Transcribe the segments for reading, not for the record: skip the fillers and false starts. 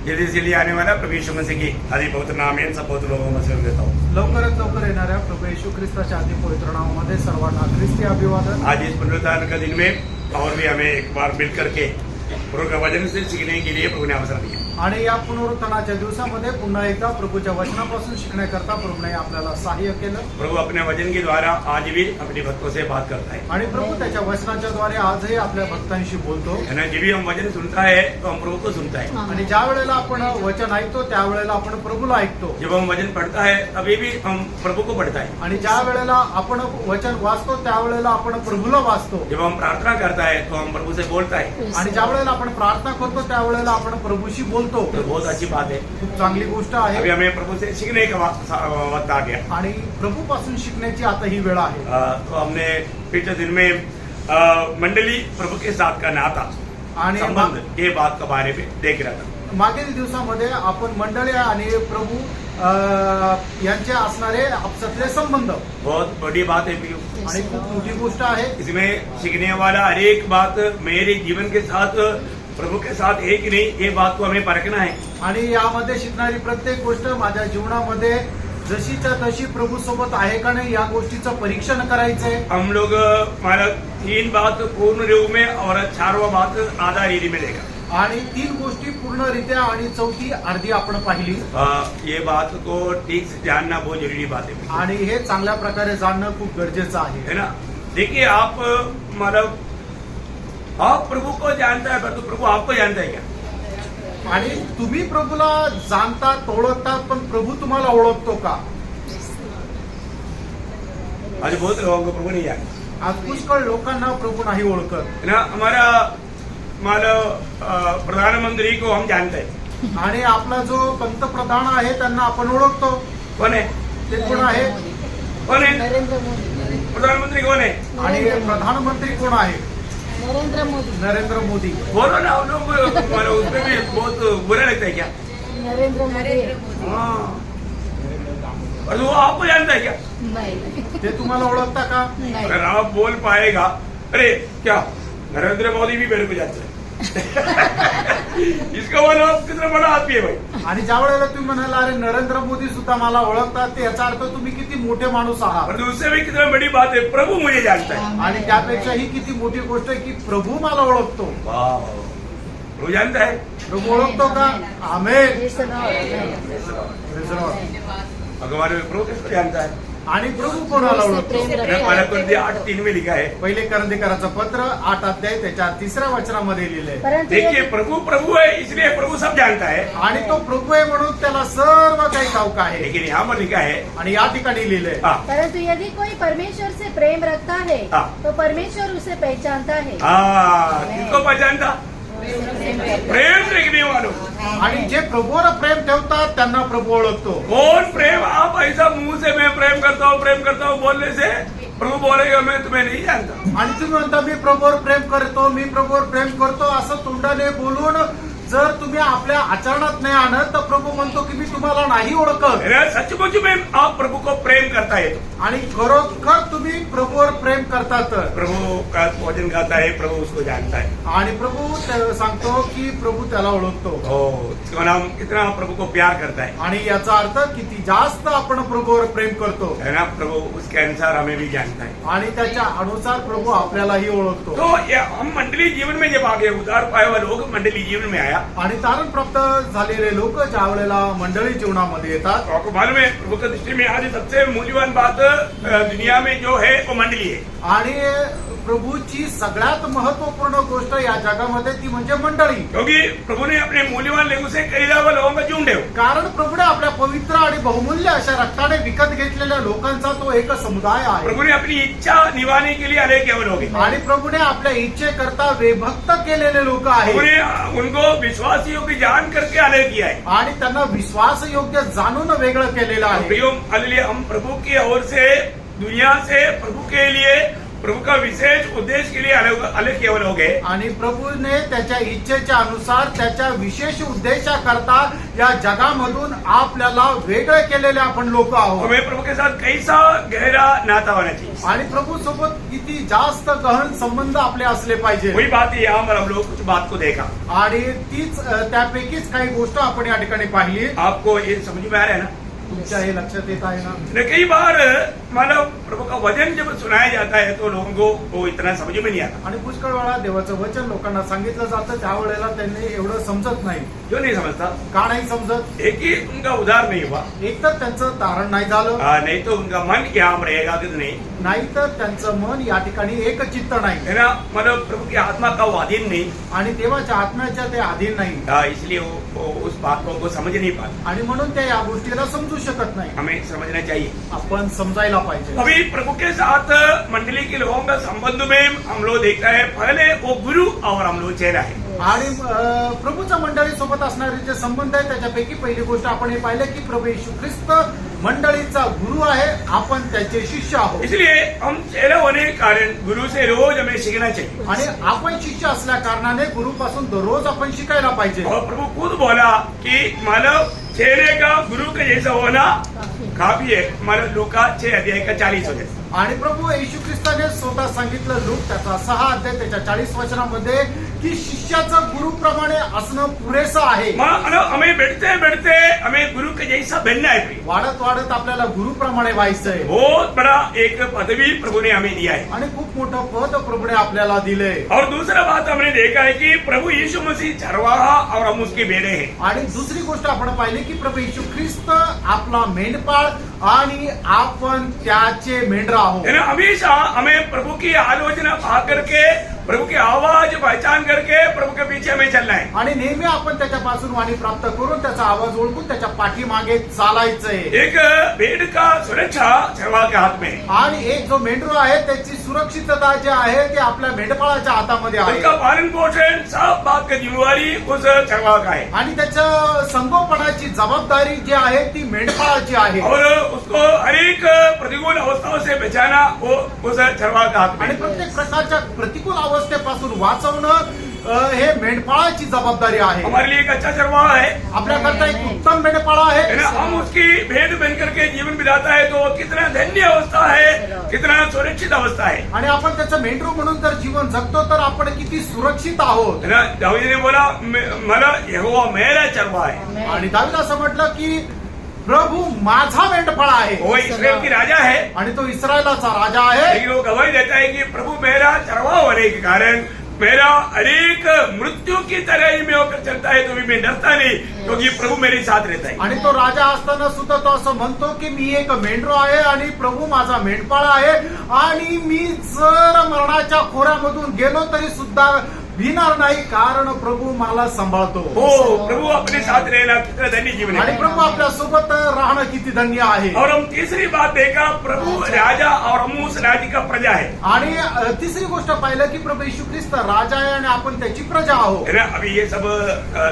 जल्दी से जल्दी आने वाला प्रभु यीशु मसीह की आदि पवित्र नाम इन सब पवित्र लोगों में से देता हूँ। लवकरात लवकर येणाऱ्या प्रभू येशू ख्रिस्ताच्या आदी पवित्र नावामध्ये सर्वांना ख्रिस्ती अभिवादन। आज इस पुनरुत्थान का दिन में और भी हमें एक बार मिल करके प्रभु का वचन से सीखने के लिए प्रभु ने अवसर दिया आणि या पुनरुत्थानाच्या दिवसामध्ये पुन्हा एकदा प्रभूच्या वचनापासून शिकण्याकरता प्रभूने आपल्याला सहाय्य केलं। प्रभु अपने वचन के द्वारा आज भी अपने भक्तों से बात करता है आणि प्रभू त्याच्या वचनाच्या द्वारे आजही आपल्या भक्तांशी बोलतो। है ना। जब भी हम वचन सुनता है तो हम प्रभु को सुनता है। आणि ज्या वेळेला आपण वचन ऐकतो त्यावेळेला आपण प्रभूला ऐकतो। जब हम वचन पढ़ता है तभी भी हम प्रभु को पढ़ता है। आणि ज्या वेळेला आपण वचन वाचतो त्यावेळेला आपण प्रभूला वाचतो। जब हम प्रार्थना करता है तो हम प्रभु से बोलता है आणि ज्या वेळेला आपण प्रार्थना करतो त्यावेळेला आपण प्रभूशी बोलतो। तो बहुत अच्छी बात है। खूप चांगली गोष्ट आहे। अभी हमें प्रभु से सीखने का वक्त आ गया आणि प्रभू पासून शिकण्याची आता ही वेळ आहे। तो हमने पिछले दिन में मंडली प्रभु के साथ का नाता आणि संबंध ये बात के बारे में देख रहा था। मागील दिवसामध्ये आपण मंडळी आणि प्रभू यांचे असणारे आपसातले संबंध बहुत बड़ी बात है पियू आणि खूप मोठी गोष्ट आहे। इसमें सीखने वाला हर एक बात मेरे जीवन के साथ प्रभु के साथ है कि नहीं ये बात को हमें परखना है। आणि यामध्ये शिकणारी प्रत्येक गोष्ट माझ्या जीवनामध्ये जशीच्या तशी प्रभू सोबत आहे का नाही या गोष्टीचं परीक्षण करायचंय। हम लोग हमारा 3 बात पूर्ण रूप में और 4वां बात आधा रीति में देखा आणि 3 गोष्टी पूर्णरित्या आणि चौथी अर्धी आपण पाहिली। ये बात को ठीक से जानना बहुत जरूरी बात है आणि हे चांगल्या प्रकारे जाणणं खूप गरजेचं आहे। है ना। देखिए आप मतलब आप प्रभु को जानता है तो प्रभु आपको जानता है क्या? आणि तुम्ही प्रभूला जाणतात ओळखतात पण प्रभू तुम्हाला ओळखतो का? आज बहुत लोगों को प्रभु नहीं जानता। आज पुष्कळ लोकांना प्रभू नाही ओळखत। है ना। हमारा प्रधानमंत्री को हम जानते हैं आणि आपला जो पंतप्रधान आहे त्यांना आपण ओळखतो। कौन है? ते कोण आहे? कौन है? नरेंद्र मोदी। प्रधानमंत्री कौन है? आणि प्रधानमंत्री कोण आहे? नरेंद्र मोदी। नरेंद्र मोदी। बोलो ना। हम लोग उसमें भी बहुत बुरा लगता है क्या? नरेंद्र मोदी। हाँ। और वो आपको जानता है क्या? नहीं। ते तुम्हाला ओळखता का? नहीं। अगर आप बोल पाएगा अरे क्या नरेंद्र मोदी भी मेरे को जानता है इसका मतलब कितना बड़ा आदमी है भाई। आणि ज्या वेळेला तुम्ही म्हणाला अरे नरेंद्र मोदी सुद्धा मला ओळखतात ते याचा अर्थ तुम्ही किती मोठे माणूस आहात। और उससे भी कितना बड़ी बात है प्रभु मुझे जानता है। आणि त्यापेक्षा ही किती मोठी गोष्ट आहे की प्रभू मला ओळखतो। प्रभु जानता है। प्रभू ओळखतो का? आमेन। Praise the Lord। Praise the Lord। भगवान प्रभु किसको जानता है? आणि प्रभू कोणाला ओळखतो? प्रेम रखता है। पहला कुरिन्थियों 8:3 में लिखा है। पहिले करंदीकराचं पत्र 8 अध्याय त्याच्या 3ऱ्या वचनामध्ये लिहिलंय। परंतु देखिए यदि- प्रभु प्रभु है इसलिए प्रभु सब जानता है। आणि तो प्रभू आहे म्हणून त्याला सर्व काही ठाऊक आहे। लेकिन यहाँ पर लिखा है आणि या ठिकाणी लिहिलंय परंतु यदि कोई परमेश्वर से प्रेम रखता है हाँ। तो परमेश्वर उसे पहचानता है। किसको पहचानता? प्रेम देखने वालों। आणि जे प्रभूवर प्रेम ठेवतात त्यांना प्रभू ओळखतो। कौन प्रेम? आप ऐसा मुंह से मैं प्रेम करता हूँ बोलने से प्रभु बोलेगा मैं तुम्हें नहीं जानता। आणि तुम्ही म्हणता मी प्रभूवर प्रेम करतो असं तोंडाने बोलून जर तुम्ही आपल्या आचरणात नाही आणत तर प्रभू म्हणतो की मी तुम्हाला नाही ओळखत। सचमुच में आप प्रभु को प्रेम करता है तो आणि खरोखर तुम्ही प्रभूवर प्रेम करता तर प्रभु का वचन गाता है प्रभु उसको जानता है। आणि प्रभू सांगतो की प्रभू त्याला ओळखतो। इसका नाम कितना प्रभु को प्यार करता है। आणि याचा अर्थ किती जास्त आपण प्रभूवर प्रेम करतो है ना। प्रभु उसके अनुसार हमें भी जानता है आणि त्याच्या अनुसार प्रभू आपल्यालाही ओळखतो। तो हम मंडली जीवन में जब आगे उतार पाए हुए लोग मंडली जीवन में आया आणि तारण प्राप्त झालेले लोक ज्या वेळेला मंडळी जीवनामध्ये येतात तो आपको मालूम है प्रभु की दृष्टि में आज सबसे मूल्यवान बात दुनिया में जो है वो मंडली है। आणि प्रभूची सगळ्यात महत्वपूर्ण गोष्ट या जगामध्ये ती म्हणजे मंडळी। क्योंकि प्रभु ने अपने मूल्यवान लेगू से खरीदा हुआ लोगों का झुंड है। कारण प्रभूने आपल्या पवित्र आणि बहुमूल्य अशा रक्ताने विकत घेतलेल्या लोकांचा तो एक समुदाय आहे। प्रभु ने अपनी इच्छा निभाने के लिए अनेक केवल लोग हैं। आणि प्रभूने आपल्या इच्छेकरता विभक्त केलेले लोक आहेत। प्रभु ने उनको विश्वास योग्य जान करके अलग किया है। आणि त्यांना विश्वास योग्य जाणून वेगळं केलेलं आहे। प्रियो हम प्रभु की ओर से दुनिया से प्रभु के लिए प्रभु का विशेष उद्देश्य के लिए अलग किए हुए लोग हैं। आणि प्रभूने त्याच्या इच्छेच्या अनुसार त्याच्या विशेष उद्देशाकरता या जगामधून आपल्याला वेगळे केलेले आपण लोक आहोत. हमें प्रभु के साथ कैसा गहरा नाता होना चाहिए, आणि प्रभू सोबत किती जास्त गहन संबंध आपले असले पाहिजे. वही बात है। यहाँ पर हम लोग कुछ बात को देखा, आणि तीच त्यापैकीच काही गोष्ट आपण या ठिकाणी पाहिली. आपको ये समझ में आ रहा है ना? तुमच्या हे लक्षात येत आहे ना? कई बार मानव प्रभु का वचन जब सुनाया जाता है तो लोगों को वो इतना समझ में नहीं आता। आणि पुष्कळ वेळा देवाचं वचन लोकांना सांगितलं जातं, त्यावेळेला त्यांनी एवढं समजत नाही. क्यों नहीं समझता? का नाही समजत? एक ही उनका उद्धार नहीं हुआ, एक तर त्यांचं तारण नाही झालं, नहीं तो उनका मन यहाँ पर रहेगा कि नहीं, नाहीतर त्यांचं मन या ठिकाणी एकचित्त नाही, है ना? मतलब प्रभु की आत्मा का वो अधीन नहीं, आणि देवाच्या आत्म्याच्या ते अधीन नाही, इसलिए वो उस बात को समझ नहीं पाते। आणि म्हणून ते या गोष्टीला समजू शकत नाही. हमें समझना चाहिए। आपण समजायला पाहिजे. अभी प्रभु के साथ मंडली के लोगों का संबंध में हम लोग देखता है, पहले वो गुरु और हम लोग चेहरा है। आणि प्रभूच्या मंडळी सोबत असणारे जे संबंध आहे त्याच्यापैकी पहिली गोष्ट आपण हे पाहिलं की प्रभू येशू ख्रिस्त मंडळीचा गुरु आहे, आपण त्याचे शिष्य आहोत. इसलिए हम चेहरा होने के कारण गुरु से रोज हमें सीखना चाहिए। आणि आपण शिष्य असल्या कारणाने गुरुपासून दररोज आपण शिकायला पाहिजे. और प्रभु खुद बोला कि मानव चेहरे का गुरु का जैसा होना काफी है। मानव लूका 6:40 होते। आणि प्रभू येशू ख्रिस्ताने स्वतः सांगितलं, लूक त्याचा 6 अध्याय त्याच्या 40 वचनामध्ये, की शिष्याचं गुरुप्रमाणे असणं पुरेसं आहे. हमें बैठते बैठते हमें गुरु के जैसा बनना है। वाढत वाढत आपल्याला गुरुप्रमाणे व्हायचंय. बहुत बड़ा एक पदवी प्रभु ने हमें दिया है, आणि खूप मोठं पद प्रभूने आपल्याला दिले. और दूसरा बात हमने देखा है कि प्रभु यीशु मसीह चरवाहा और हम उसके बेटे हैं। आणि दुसरी गोष्ट आपण पाहिली की प्रभू येशू ख्रिस्त आपला मेंढपाळ आणि आपण त्याचे मेंढर आहोत. हमेशा हमें प्रभु की आलोचना पा करके, प्रभु की आवाज पहचान करके प्रभु के पीछे हमें चलना है. आणि नेहमी आपण त्याच्यापासून वाणी प्राप्त करून त्याचा आवाज ओळखून त्याच्या पाठीमागे चालायचंय. एक भेड़ का सुरक्षा चरवाहा के हाथ में है. आणि एक जो मेंढरू आहे त्याची सुरक्षितता जी आहे ते आपल्या मेंढपाळाच्या हातामध्ये आहे. उसका पालन पोषण सब बात की जिम्मेवारी उस चरवाहा का है. आणि त्याच्या संगोपनाची जबाबदारी जी आहे ती मेंढपाळाची आहे. और उसको हर एक प्रतिकूल अवस्थाओं से बचाना वो उस चरवाहा का हाथ में आणि है. प्रत्येक प्रकारच्या प्रतिकूल अवस्थेपासून वाचवणं हे मेंढपाळाची जबाबदारी आहे. हमारे लिए एक अच्छा चरवाहा है. आपल्याकरता एक उत्तम मेंढपाळ आहे. हम उसकी भेड़ बन करके जीवन बिताता है तो कितना धन्य अवस्था है, कितना सुरक्षित अवस्था है. आणि आपण त्याचं मेंढरू म्हणून जर जीवन जगतो तर आपण किती सुरक्षित आहोत. है ना? दाऊद ने बोला मला यहोवा मेरा चरवाहा है. आणि दावीद असं म्हटलं की प्रभु माझा मेंढपाळ आहे. वो इस्राएल की राजा है. आणि तो इस्रायलाचा राजा आहे. लेकिन वो गवाही देता है कि प्रभु मेरा चरवाहा होने के कारण मेरा अनेक मृत्यु की तरह ही में होकर चलता है तो भी मैं डरता नहीं, क्योंकि प्रभु मेरे साथ रहता है. आणि तो राजा असताना सुद्धा तो असं म्हणतो की मी एक मेंढरू आहे आणि प्रभू माझा मेंढपाळ आहे, आणि मी जर मरणाच्या खोऱ्यामधून गेलो तरी सुद्धा भिणार नाही, कारण प्रभू मला सांभाळतो. हो, प्रभु अपने साथ रहना कितना धन्य जीवन आणि है. प्रभू आपल्या सोबत राहणं किती धन्य आहे. और हम तीसरी बात देखा, प्रभु राजा और हम उस राज्य का प्रजा है. आणि तिसरी गोष्ट पाहिलं की प्रभू येशू ख्रिस्त राजा आहे आणि आपण त्याची प्रजा आहोत. है ना? अभी ये सब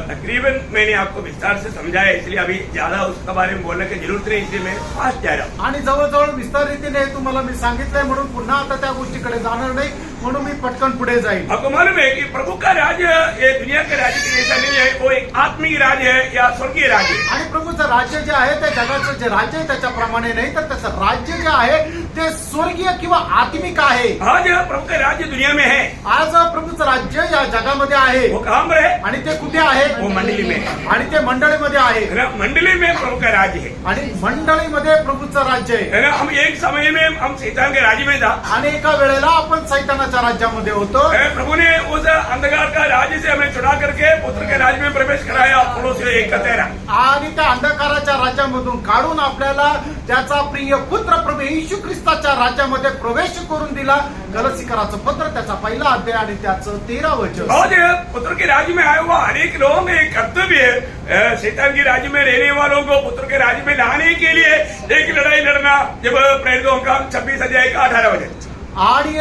तकरीबन मैंने आपको विस्तार से समझाया, इसलिए अभी ज्यादा उसके बारे में बोलने की जरूरत नहीं, इसलिए मैं फास्ट जा रहा हूँ. आणि जवळजवळ विस्तार रीतीने तुम्हाला मी सांगितलंय म्हणून पुन्हा आता त्या गोष्टीकडे जाणार नाही, म्हणून मी पटकन पुढे जाईल. आपको मालूम है कि प्रभु का राज्य ये दुनिया के राज्य के जैसा नहीं है, वो एक आत्मिक राज्य है या स्वर्गीय राज्य है. आणि प्रभूचं राज्य जे आहे ते जगाचं जे राज्य आहे त्याच्याप्रमाणे नाही, तर त्याचं राज्य जे आहे ते स्वर्गीय किंवा आत्मिक आहे. आज प्रभु का राज्य दुनिया में है. आज प्रभूचं राज्य या जगामध्ये आहे. वो कहाँ पर है? आणि ते कुठे आहे? वो मंडली में है. आणि ते मंडळीमध्ये आहे. है ना? मंडली में प्रभु का राज्य है. आणि मंडळीमध्ये प्रभूचं राज्य आहे. है ना? हम एक समय में हम शैतान के राज्य में था. आणि एका वेळेला आपण सैतानाच्या राज्यामध्ये होतो. प्रभु ने उस अंधकार का राज्य से हमें छुड़ा करके पुत्र के राज्य में प्रवेश कराया. पड़ोसियों 1:13. आणि त्या अंधकाराच्या राज्यामधून काढून आपल्याला त्याचा प्रिय पुत्र प्रभू येशू ख्रिस्ताच्या राज्यामध्ये प्रवेश करून दिला. गलतिकराचं पत्र त्याचा 1 अध्याय आणि त्याचं 13 वचन. आज पुत्र के राज्य में आए हुआ हर एक लोगों का एक कर्तव्य है, शैतान के राज्य में रहने वालों को पुत्र के राज्य में लाने के लिए एक लड़ाई लड़ना. जब प्रेरितों का 26 अध्याय का 18 वचन. आणि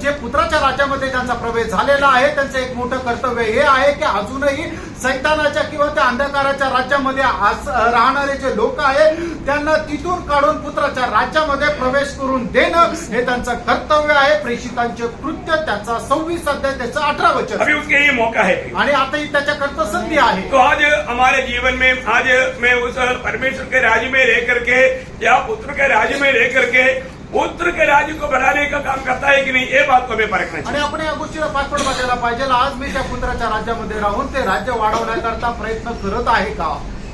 जे पुत्राच्या राज्यामध्ये ज्यांचा प्रवेश झालेला आहे त्यांचं एक मोठं कर्तव्य हे आहे की अजूनही सैतानाच्या किंवा त्या अंधकाराच्या राज्यामध्ये राहणारे जे लोक आहेत त्यांना तिथून काढून पुत्राच्या राज्यामध्ये प्रवेश करून देणं हे त्यांचं कर्तव्य आहे. प्रेषितांचे कृत्य त्याचा 26 अध्याय त्याचं 18 वचन. अभी उसके ये मौका है. आणि आताही त्याच्याकरता संधी आहे. तो आज हमारे जीवन में आज मैं उस परमेश्वर के राज्य में रह करके या पुत्र के राज्य में रह करके पुत्र के राज्य को बढ़ाने का काम करता है कि नहीं, ये बात को हमें परखना आणि चाहिए. आपण या गोष्टीला पाठपट बघायला पाहिजे. आज मी त्या पुत्राच्या राज्यामध्ये राहून ते राज्य वाढवण्याकरता प्रयत्न करत आहे का.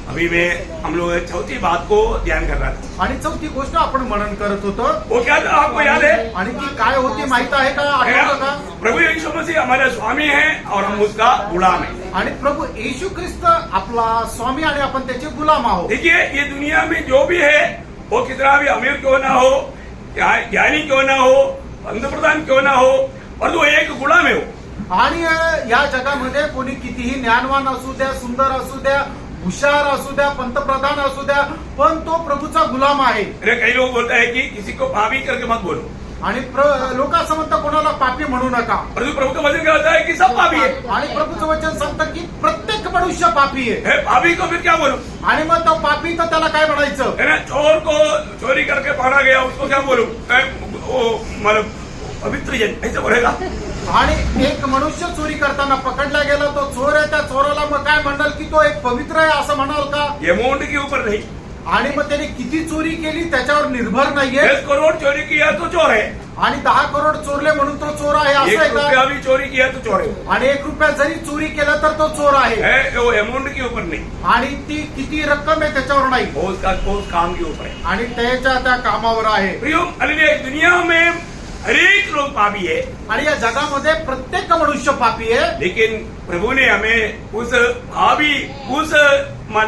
अभी मैं हम लोग चौथी बात को ध्यान कर रहा था. आणि चौथी गोष्ट आपण मनन करत होतो. वो क्या था आपको याद है? आणि ती काय होती माहित आहे का, आठवतं का. प्रभु यीशु मसीह हमारा स्वामी है और हम उसका गुलाम है. आणि प्रभू येशू ख्रिस्त आपला स्वामी आणि आपण त्याचे गुलाम आहोत. देखिए ये दुनिया में जो भी है वो कितना भी अमीर क्यों ना हो, ज्ञानी क्यों ना हो, पंतप्रधान क्यों ना हो, और वो एक गुलाम है वो. आणि या जगामध्ये कोणी कितीही ज्ञानवान असू द्या, सुंदर असू द्या, हुशार असू द्या, पंतप्रधान असू द्या, पण तो प्रभूचा गुलाम आहे. अरे कई लोग बोलता है कि किसी को पापी करके मत बोलो. आणि लोक असं म्हणतात कोणाला पापी म्हणू नका. परंतु प्रभु का वचन क्या होता है कि सब पापी है. आणि प्रभूचं वचन सांगतं की प्रत्येक मनुष्य पापी आहे. है पापी को फिर क्या बोलो, आणि मग तो पापी तर त्याला काय म्हणायचं. है ना. चोर को चोरी करके पकड़ा गया उसको क्या बोलो, वो मतलब पवित्र जन ऐसे बोलेगा. आणि एक मनुष्य चोरी करताना पकडला गेला, तो चोर आहे, त्या चोराला मग काय म्हणाल की तो एक पवित्र आहे असं म्हणाल का. अमाउंट के ऊपर नहीं, आणि मग त्याने किती चोरी केली त्याच्यावर निर्भर नाहीये. 10 करोड़ चोरी किया तो चोर है, आणि 10 करोड चोरले म्हणून तो चोर आहे असं 1 आहे रुपया का. भी चोरी किया तो चोर है. आणि 1 रुपया जरी चोरी केला तर तो चोर आहे. है वो अमाउंट के ऊपर नहीं, आणि ती किती रक्कम आहे त्याच्यावर नाही, वो उसका उस काम के ऊपर है. आणि त्याच्या त्या कामावर आहे. प्रियो हालेलुया. दुनिया में हर एक लोग पापी है, आणि या जगामध्ये प्रत्येक मनुष्य पापी आहे. लेकिन प्रभु ने हमें उस पापी उस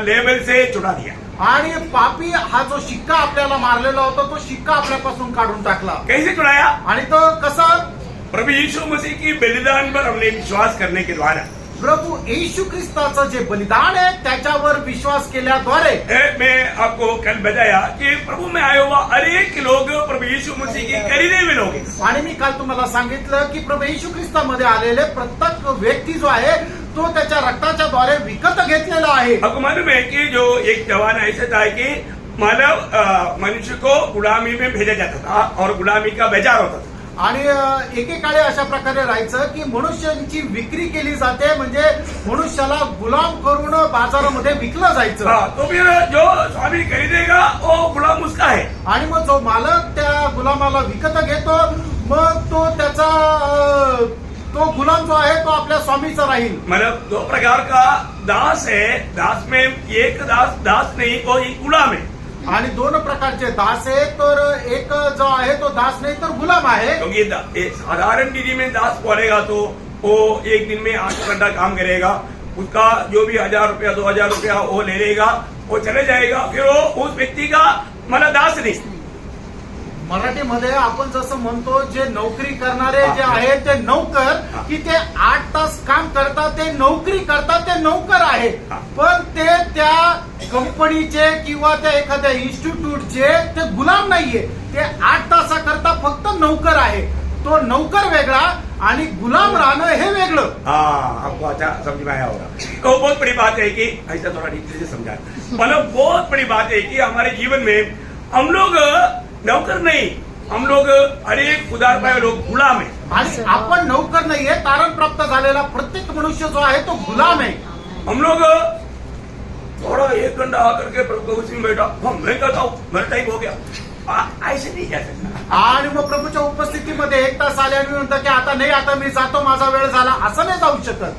लेवल से छुड़ा दिया. आणि पापी हा जो शिक्का आपल्याला मारलेला होता तो शिक्का आपल्यापासून काढून टाकला. कैसे छुड़ाया? आणि तो कसा. प्रभु यीशु मसीह की बलिदान पर हमने विश्वास करने के द्वारा. प्रभू येशू ख्रिस्ताचं जे बलिदान आहे त्याच्यावर विश्वास केल्याद्वारे. मैं आपको कल बताया कि प्रभु में आया हुआ हर एक लोग प्रभु यीशु मसीह के खरीदे हुए लोग हैं. आणि मी काल तुम्हाला सांगितलं की प्रभू येशू ख्रिस्तामध्ये आलेले प्रत्येक व्यक्ती जो आहे तो त्याच्या रक्ताच्या द्वारे विकत घेतलेला आहे. आपको मालूम है कि जो एक जमाना ऐसा था कि मानव मनुष्य को गुलामी में भेजा जाता था और गुलामी का बाजार होता था. आणि एकेकाळी अशा प्रकारे राहायचं की मनुष्यांची विक्री केली जाते, म्हणजे मनुष्याला गुलाम करून बाजारामध्ये विकलं जायचं. तो फिर जो स्वामी खरीदेगा वो गुलाम उसका है. आणि मग जो मालक त्या गुलामाला विकत घेतो मग तो त्याचा तो गुलाम जो आहे तो आपल्या स्वामीचा राहील. मतलब 2 प्रकार का दास है. दास में एक दास नहीं, वो एक गुलाम है. आणि 2 प्रकारचे दास आहे, तर एक जो आहे तो दास नाही तर गुलाम आहे. क्योंकि साधारण विधि में दास बोलेगा तो वो एक दिन में 8 घंटा काम करेगा, उसका जो भी 1000 रुपया 2000 रुपया वो ले लेगा, वो चले जाएगा, फिर वो उस व्यक्ति का मला दास नहीं. मराठीमध्ये आपण जसं म्हणतो जे नोकरी करणारे जे आहेत ते नौकर, की ते 8 तास काम करतात, ते नोकरी करतात, ते नौकर आहे. पण ते त्या कंपनीचे किंवा त्या एखाद्या इन्स्टिट्यूटचे ते गुलाम नाहीये. ते 8 तासाकरता फक्त नौकर आहे. तो नौकर वेगळा आणि गुलाम राहणं हे वेगळं. आपको अच्छा समझ में आया होगा. तो बहुत बड़ी बात है कि ऐसा थोड़ा ठीक से समझा. मतलब बहुत बड़ी बात है कि हमारे जीवन में हम लोग नौकर नहीं, हम लोग हर एक उदार पाए लोग गुलाम है. आणि आपण नौकर नाहीये, तारण प्राप्त झालेला प्रत्येक मनुष्य जो आहे तो गुलाम आहे. हम लोग थोड़ा 1 घंटा आकर के प्रभु में बैठा, मैं कहता हूँ मेरा टाइम हो गया, ऐसे नहीं जा सकता. आणि मग प्रभूच्या उपस्थितीमध्ये 1 तास आले आणि म्हणतात की आता नाही, आता मी जातो, माझा वेळ झाला, असं नाही जाऊ शकत.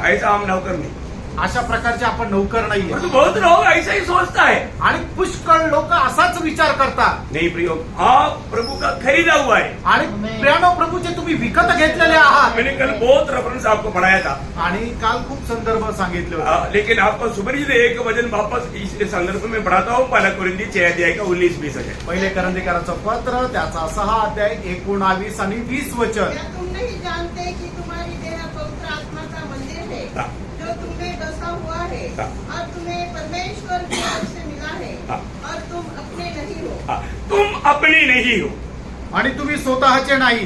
ऐसा हम नौकर नहीं. अशा प्रकारचे आपण नौकर नाहीये. परंतु बहुत लोग ऐसा ही सोचता है. आणि पुष्कळ लोक असाच विचार करतात. नहीं प्रियो, आप प्रभु का खरीदा हुआ है. आणि प्रियानो प्रभूचे तुम्ही विकत घेतलेले आहात. मैंने कल बहुत रेफरेंस आपको पढ़ाया था. आणि काल खूप संदर्भ सांगितले होते. लेकिन आपको सुपरिचित एक वचन वापस इस संदर्भ में पढ़ाता हूँ. 1 कोरिंथी 6 अध्याय का 19-20 है. पहिले करंदीकरांचं पत्र त्याचा 6 अध्याय 19 आणि 20 वचन. क्या तुम नहीं जानते कि तुम्हारी देह पवित्र आत्मा का मंदिर है जो तुम्हें बसा हुआ है और तुम्हें परमेश्वर की ओर से मिला है और तुम अपने नहीं हो. तुम अपनी नहीं हो. आणि तुम्ही स्वतःचे नाही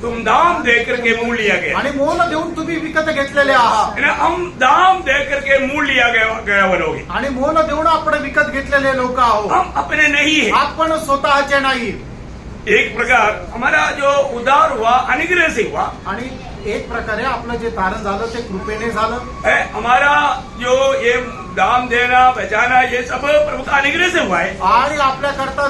तुम दाम दे करके मोल लिया गया आणि मोल देऊन तुम्ही विकत घेतलेले आहात है ना, हम दाम दे करके मोल लिया गया वो लोग हैं। आणि मोल देऊन आपण विकत घेतलेले लोक आहोत हम अपने नहीं है। आपण स्वतःचे नाही एक प्रकार हमारा जो उदार हुआ अनुग्रह से हुआ आणि एक प्रकारे आपलं जे तारण झालं ते कृपेने झालं है। हमारा जो ये दाम देना बचाना ये सब प्रभु का अनुग्रह से हुआ है। आणि आपल्याकरता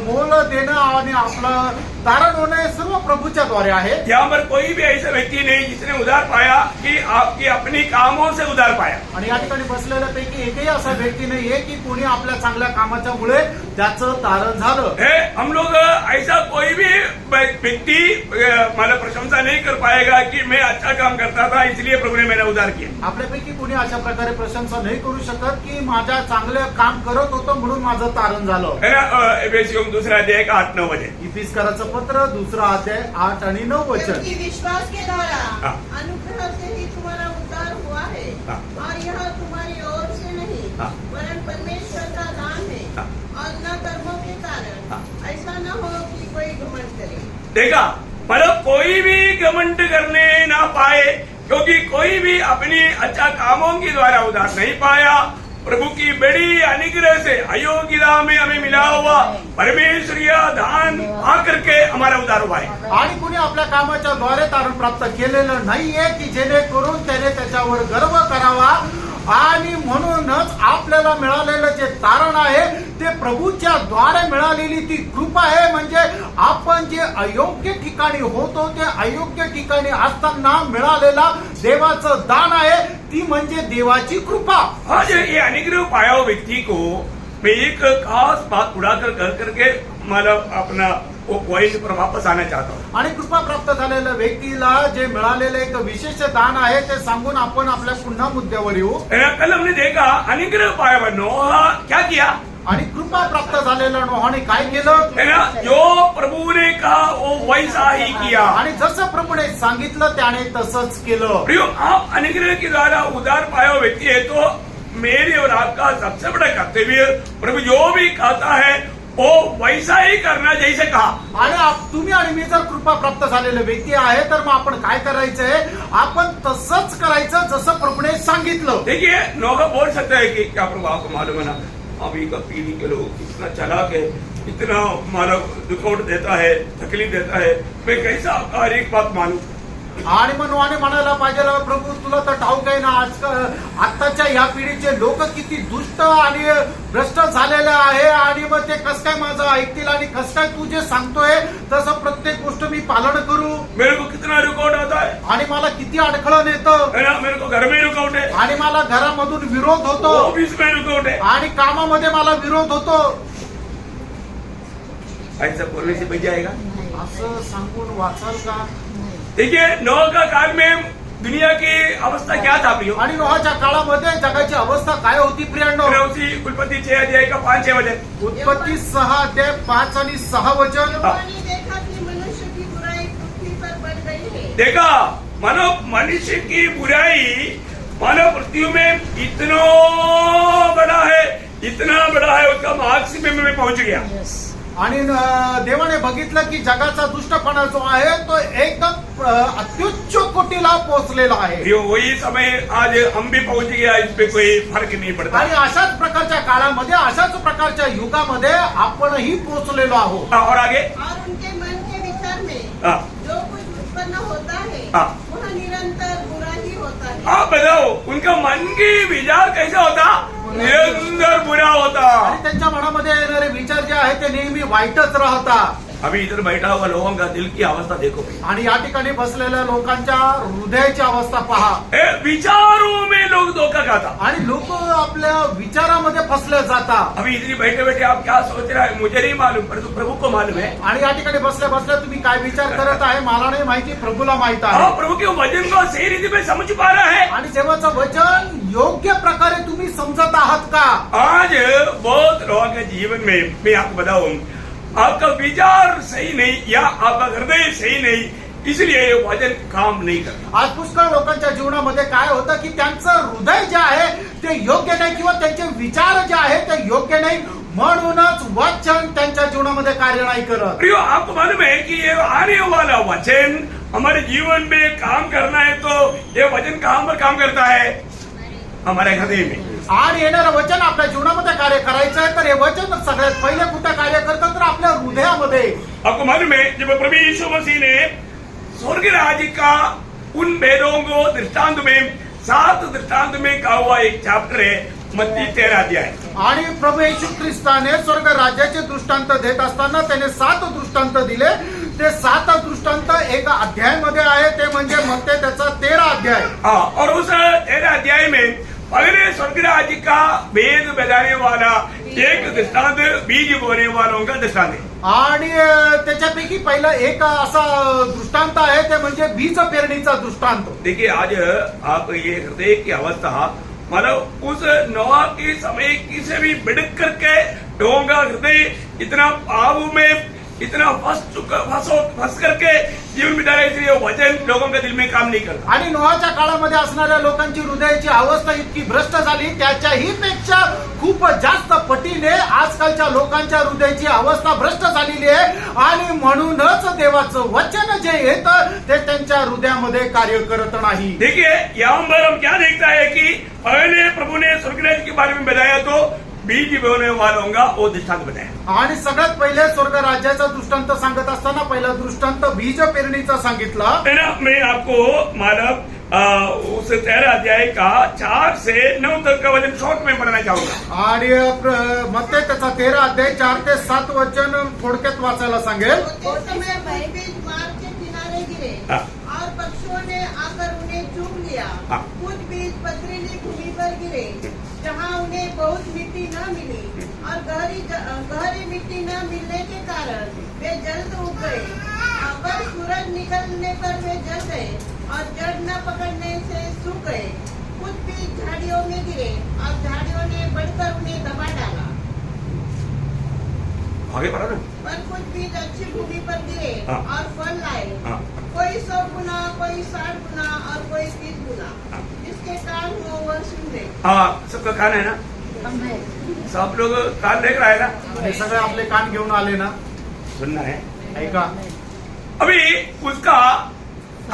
मोल देणं आणि आपलं तारण होणं हे सर्व प्रभूच्या द्वारे आहे यहाँ पर कोई भी ऐसा व्यक्ति नहीं जिसने उधार पाया कि आपकी अपनी कामों से उधार पाया। आणि या ठिकाणी बसलेल्यापैकी एकही असा व्यक्ती नाहीये की कोणी आपल्या चांगल्या कामाच्या मुळे त्याचं तारण झालं है हम लोग ऐसा कोई भी व्यक्ति मतलब प्रशंसा नहीं कर पाएगा कि मैं अच्छा काम करता था इसलिए प्रभु ने मैंने उधार किया। आपल्यापैकी कोणी अशा प्रकारे प्रशंसा नाही करू शकत की माझ्या चांगलं काम करत होतं म्हणून माझं तारण झालं है ना, एफेसियों दूसरा अध्याय का 8-9 वचन। इफिसकाराचं पत्र 2 अध्याय 8 आणि 9 वचन क्योंकि विश्वास के द्वारा हाँ। अनुग्रह से ही तुम्हारा उद्धार हुआ है हाँ। और यह तुम्हारी ओर से नहीं हाँ। वरन परमेश्वर का दान है हाँ। और न कर्मों के कारण हाँ। ऐसा न हो कि कोई घमंड करे। देखा, मतलब कोई भी घमंड करने ना पाए क्योंकि कोई भी अपनी अच्छा कामों के द्वारा उधार नहीं पाया। प्रभु की बड़ी अनुग्रह से अयोग्यता में हमें मिला हुआ परमेश्वरीय दान आकर के हमारा उद्धार हुआ है। आणि कुणी आपल्या कामाच्या द्वारे तारण प्राप्त केलेलं नाहीये की जेणेकरून त्याने त्याच्यावर गर्व करावा आणि म्हणूनच आपल्याला मिळालेलं जे तारण आहे ते प्रभूच्या द्वारे मिळालेली ती कृपा आहे म्हणजे आपण जे अयोग्य ठिकाणी होतो ते अयोग्य ठिकाणी असताना मिळालेला देवाचं दान आहे ती म्हणजे देवाची कृपा। आज ये अनुग्रह पाया हुआ व्यक्ति को मैं एक खास बात उड़ाकर कर करके मतलब अपना वो पॉइंट पर वापस आना चाहता हूँ। आणि कृपा प्राप्त झालेल्या व्यक्तीला जे मिळालेलं एक विशेष दान आहे ते सांगून आपण आपल्या पुन्हा मुद्द्यावर येऊ। कल हमने देखा अनुग्रह पाया हुआ नोहा क्या किया, आणि कृपा प्राप्त झालेल्या नोहाने काय केलं है ना, जो प्रभु ने कहा वो वैसा ही किया। आणि जसं प्रभूने सांगितलं त्याने तसंच केलं। प्रियो, आप अनुग्रह के द्वारा उधार पाया हुआ व्यक्ति है तो मेरे और आपका सबसे बड़ा कर्तव्य प्रभु जो भी कहता है वो वैसा ही करना जैसे कहा। आणि तुम्ही आणि मी जर कृपा प्राप्त झालेले व्यक्ती आहे तर मग आपण काय करायचंय आपण तसंच करायचं जसं प्रभूने सांगितलं। देखिए, नौका बोल सकता है कि क्या प्रभु आपको मालूम है ना, अभी का पीढ़ी के लोग इतना चालाक है, इतना मानव दुखौट देता है, तकलीफ देता है, मैं कैसा आपका हर एक बात मानूं। आणि मनवाने म्हणायला पाहिजे प्रभू तुला तर ठाऊक आहे ना आजकाल आताच्या या पिढीचे लोक किती दुष्ट आणि भ्रष्ट झालेले आहे आणि मग ते कस काय माझं ऐकतील आणि कस काय तू जे सांगतोय तसं प्रत्येक गोष्ट मी पालन करू। मेरे को कितना रुकावट आता है आणि मला किती अडखळण येतं है ना, मेरे को घर में रुकावट है, आणि मला घरामधून विरोध होतो ऑफिस में रुकावट है, आणि कामामध्ये मला विरोध होतो। ऐसा बोलने से बच जाएगा। असं सांगून वाचाल का? देखिए, नोह का काल में दुनिया की अवस्था क्या था प्रियो, आणि नोहाच्या काळामध्ये जगाची अवस्था काय होती प्रियांनो? उसी उत्पत्ति 6 अध्याय का 5-6 वचन। उत्पत्ती 6 अध्याय 5 आणि 6 वचन। यहोवा ने देखा कि मनुष्य की बुराई पृथ्वी पर बढ़ गई है। देखा, मानो मनुष्य की बुराई मानव पृथ्वी में इतना बड़ा है उसका मैक्सिमम में पहुंच गया। आणि देवाने बघितलं की जगाचा दुष्टपणा जो आहे तो एकदम अत्युच्च कोटीला पोहोचलेला आहे। यो वही समय आज हम भी पहुंच गया, इस पे कोई फर्क नहीं पड़ता। आणि अशाच प्रकारच्या काळामध्ये अशाच प्रकारच्या युगामध्ये आपणही पोहोचलेलो आहोत। और आगे और उनके मन के विचार में हाँ। जो कुछ उत्पन्न होता है हाँ। वह निरंतर बुरा ही होता है। आप बताओ उनका मन की विचार कैसा होता, निरंतर बुरा होता। आणि त्यांच्या मनामध्ये येणारे विचार जे आहे ते नेहमी वाईटच राहता। अभी इधर बैठा हुआ लोगों का दिल की अवस्था देखो, आणि या ठिकाणी बसलेल्या लोकांच्या हृदयाची अवस्था पहा। विचारों में लोग धोखा खाता। आणि लोक आपल्या विचारामध्ये फसले जातात। अभी इधर बैठे बैठे आप क्या सोच रहे हैं मुझे नहीं मालूम, परंतु प्रभु को मालूम है। आणि या ठिकाणी बसल्या बसल्या तुम्ही काय विचार करत आहे मला नाही माहिती, प्रभूला माहित आहे। आप प्रभु के वचन को सही रीति में समझ पा रहा है। आणि देवाचं वचन योग्य प्रकारे तुम्ही समजत आहात का? आज बहुत लोगों के जीवन में मैं आपको बताऊं, आपका विचार सही नहीं या आपका हृदय सही नहीं, इसलिए ये वचन काम नहीं करता। आज पुष्कळ लोकांच्या जीवनामध्ये काय होतं की त्यांचं हृदय जे आहे ते योग्य नाही किंवा त्यांचे विचार जे आहे ते योग्य नाही म्हणूनच वचन त्यांच्या जीवनामध्ये कार्य नाही करत. प्रियो, आपको मालूम है कि ये आने वाला वचन हमारे जीवन में काम करना है, तो ये वचन कहां पर काम करता है? हमारे हृदय में. आणि येणारं वचन आपल्या जीवनामध्ये कार्य करायचं आहे, तर हे वचन सगळ्यात पहिले कुठं कार्य करतं? तर आपल्या हृदयामध्ये. आपको मालूम है जब प्रभु यीशु मसीह ने स्वर्ग राज्य का उन भेदों को दृष्टांत में 7 दृष्टांत में कहा हुआ एक चैप्टर है मत्ती 13 अध्याय. आणि प्रभू येशू ख्रिस्ताने स्वर्ग राज्याचे दृष्टांत देत असताना त्याने 7 दृष्टांत दिले. ते 7 दृष्टांत एका अध्यायामध्ये आहे, ते म्हणजे मत्ती त्याचा 13 अध्याय. और उस 13 अध्याय में पहले स्वर्ग राज्य का भेद बताने वाला एक दृष्टांत बीज बोने वालों का दृष्टांत है. आणि त्याच्यापैकी पहिला एक असा दृष्टांत आहे, ते म्हणजे बीज पेरणीचा दृष्टांत. देखिए, आज आप ये हृदय की अवस्था मतलब उस नोआ के समय की से भी बिड़क करके लोगों का हृदय इतना पाप में इतना फंस करके जीवन बिता रहे, इसलिए वचन लोगों के दिल में काम नहीं करता. आणि नोहाच्या काळामध्ये असणाऱ्या लोकांची हृदयाची अवस्था इतकी भ्रष्ट झाली, त्याच्याही पेक्षा खूप जास्त पटीने आजकालच्या लोकांच्या हृदयाची अवस्था भ्रष्ट झालेली आहे. आणि म्हणूनच देवाचं वचन जे येतं ते त्यांच्या हृदयामध्ये कार्य करत नाही. देखिए, यहाँ पर हम क्या देखता है कि पहले प्रभु ने स्वर्गराज के बारे में बताया, तो बीज बोने वालों का वो दृष्टांत बताया. आणि सगळ्यात पहिले स्वर्ग राज्याचा दृष्टांत सांगत असताना पहिला दृष्टांत बीज पेरणीचा सांगितला. है ना. मैं आपको मानव उस 13 अध्याय का 4 से 9 तक का वचन शॉर्ट में पढ़ना चाहूंगा. आणि मत्ती त्याचा 13 अध्याय 4 ते 7 वचन थोडक्यात वाचायला सांगेल. उस समय वह बीज मार्ग के किनारे गिरे हाँ. और पक्षियों ने आकर उन्हें चूम लिया. हाँ. कुछ बीज पथरीली भूमि पर गिरे, जहाँ उन्हें बहुत मिट्टी न मिली, और गहरी मिट्टी न मिलने के कारण वे जल्द उग गए. पर सूरज निकलने पर वे जल गए और जड़ न पकड़ने से सूख गए. कुछ बीज झाड़ियों में गिरे और झाड़ियों ने बढ़कर उन्हें दबा डाला. आगे पढ़ा ना. पर कुछ बीज अच्छी भूमि पर गिरे हाँ. और फल लाए. हाँ. कोई 100 गुना, कोई 60 गुना और कोई 30 गुना. हाँ. जिसके कान हो वह सुन ले. हाँ, सबका कान है ना. सब लोग कान देख रहा है ना. हे सगळे आपले कान घेऊन आले ना, सुनना है. ऐका. अभी उसका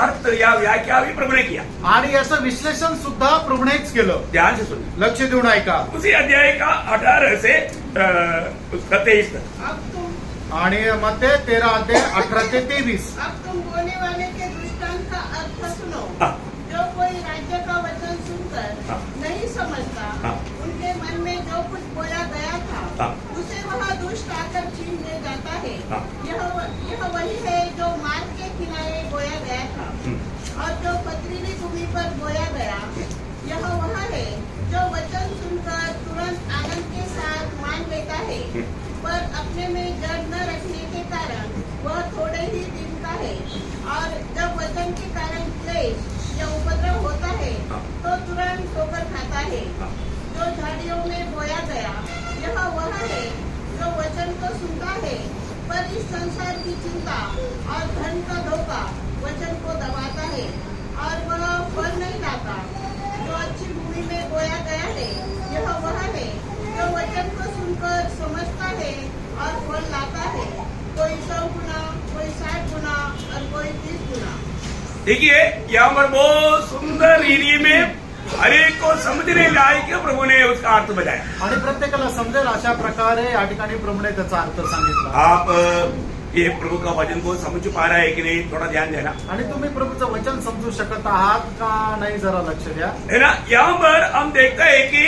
अर्थ या व्याख्या भी प्रभु ने किया. आणि याचं विश्लेषण सुद्धा प्रभूनेच केलं. ध्यान से सुन. लक्ष देऊन ऐका. उसी अध्याय का 18 से 23 तक. अब तुम आणि मत्ती 13 अध्याय 18 ते 23. अब तुम बोलने वाले के दृष्टांत का अर्थ सुनो. हाँ. जो कोई राज्य का वचन सुनकर हाँ. नहीं समझता, हाँ. उनके मन में जो कुछ बोला गया था हाँ. उसे वह दुष्ट आकर छीन ले जाता है. हाँ. यह वही है जो मार्ग के किनारे बोया गया था. और जो पथरीली भूमि पर बोया गया, यह वह है जो वचन सुनकर तुरंत आनंद के साथ मान लेता है, पर अपने में जड़ न रखने के कारण वह थोड़े ही दिन का है. और जब वचन के कारण क्लेश या उपद्रव होता है तो तुरंत ठोकर खाता है. जो झाड़ियों में बोया गया, यह वह है जो वचन को सुनता है, पर इस संसार की चिंता और धन का धोखा वचन को दबाता है और वह फल नहीं लाता. जो अच्छी भूमि में बोया गया है, यह वह है जो वचन को सुनकर समझता है और फल लाता है. कोई 100 गुना, कोई 60 गुना और कोई 30 गुना. देखिए, यहाँ पर बहुत सुंदर रीति में हर एक को समझने लायक प्रभु ने उसका अर्थ बताया. आणि प्रत्येकाला समजेल अशा प्रकारे या ठिकाणी प्रभूने त्याचा अर्थ सांगितला. आप ये प्रभु का वचन को समझ पा रहा है कि नहीं, थोड़ा ध्यान देना. आणि तुम्ही प्रभूचं वचन समजू शकत आहात का नाही, जरा लक्ष द्या. है ना. यहाँ पर हम देखते हैं कि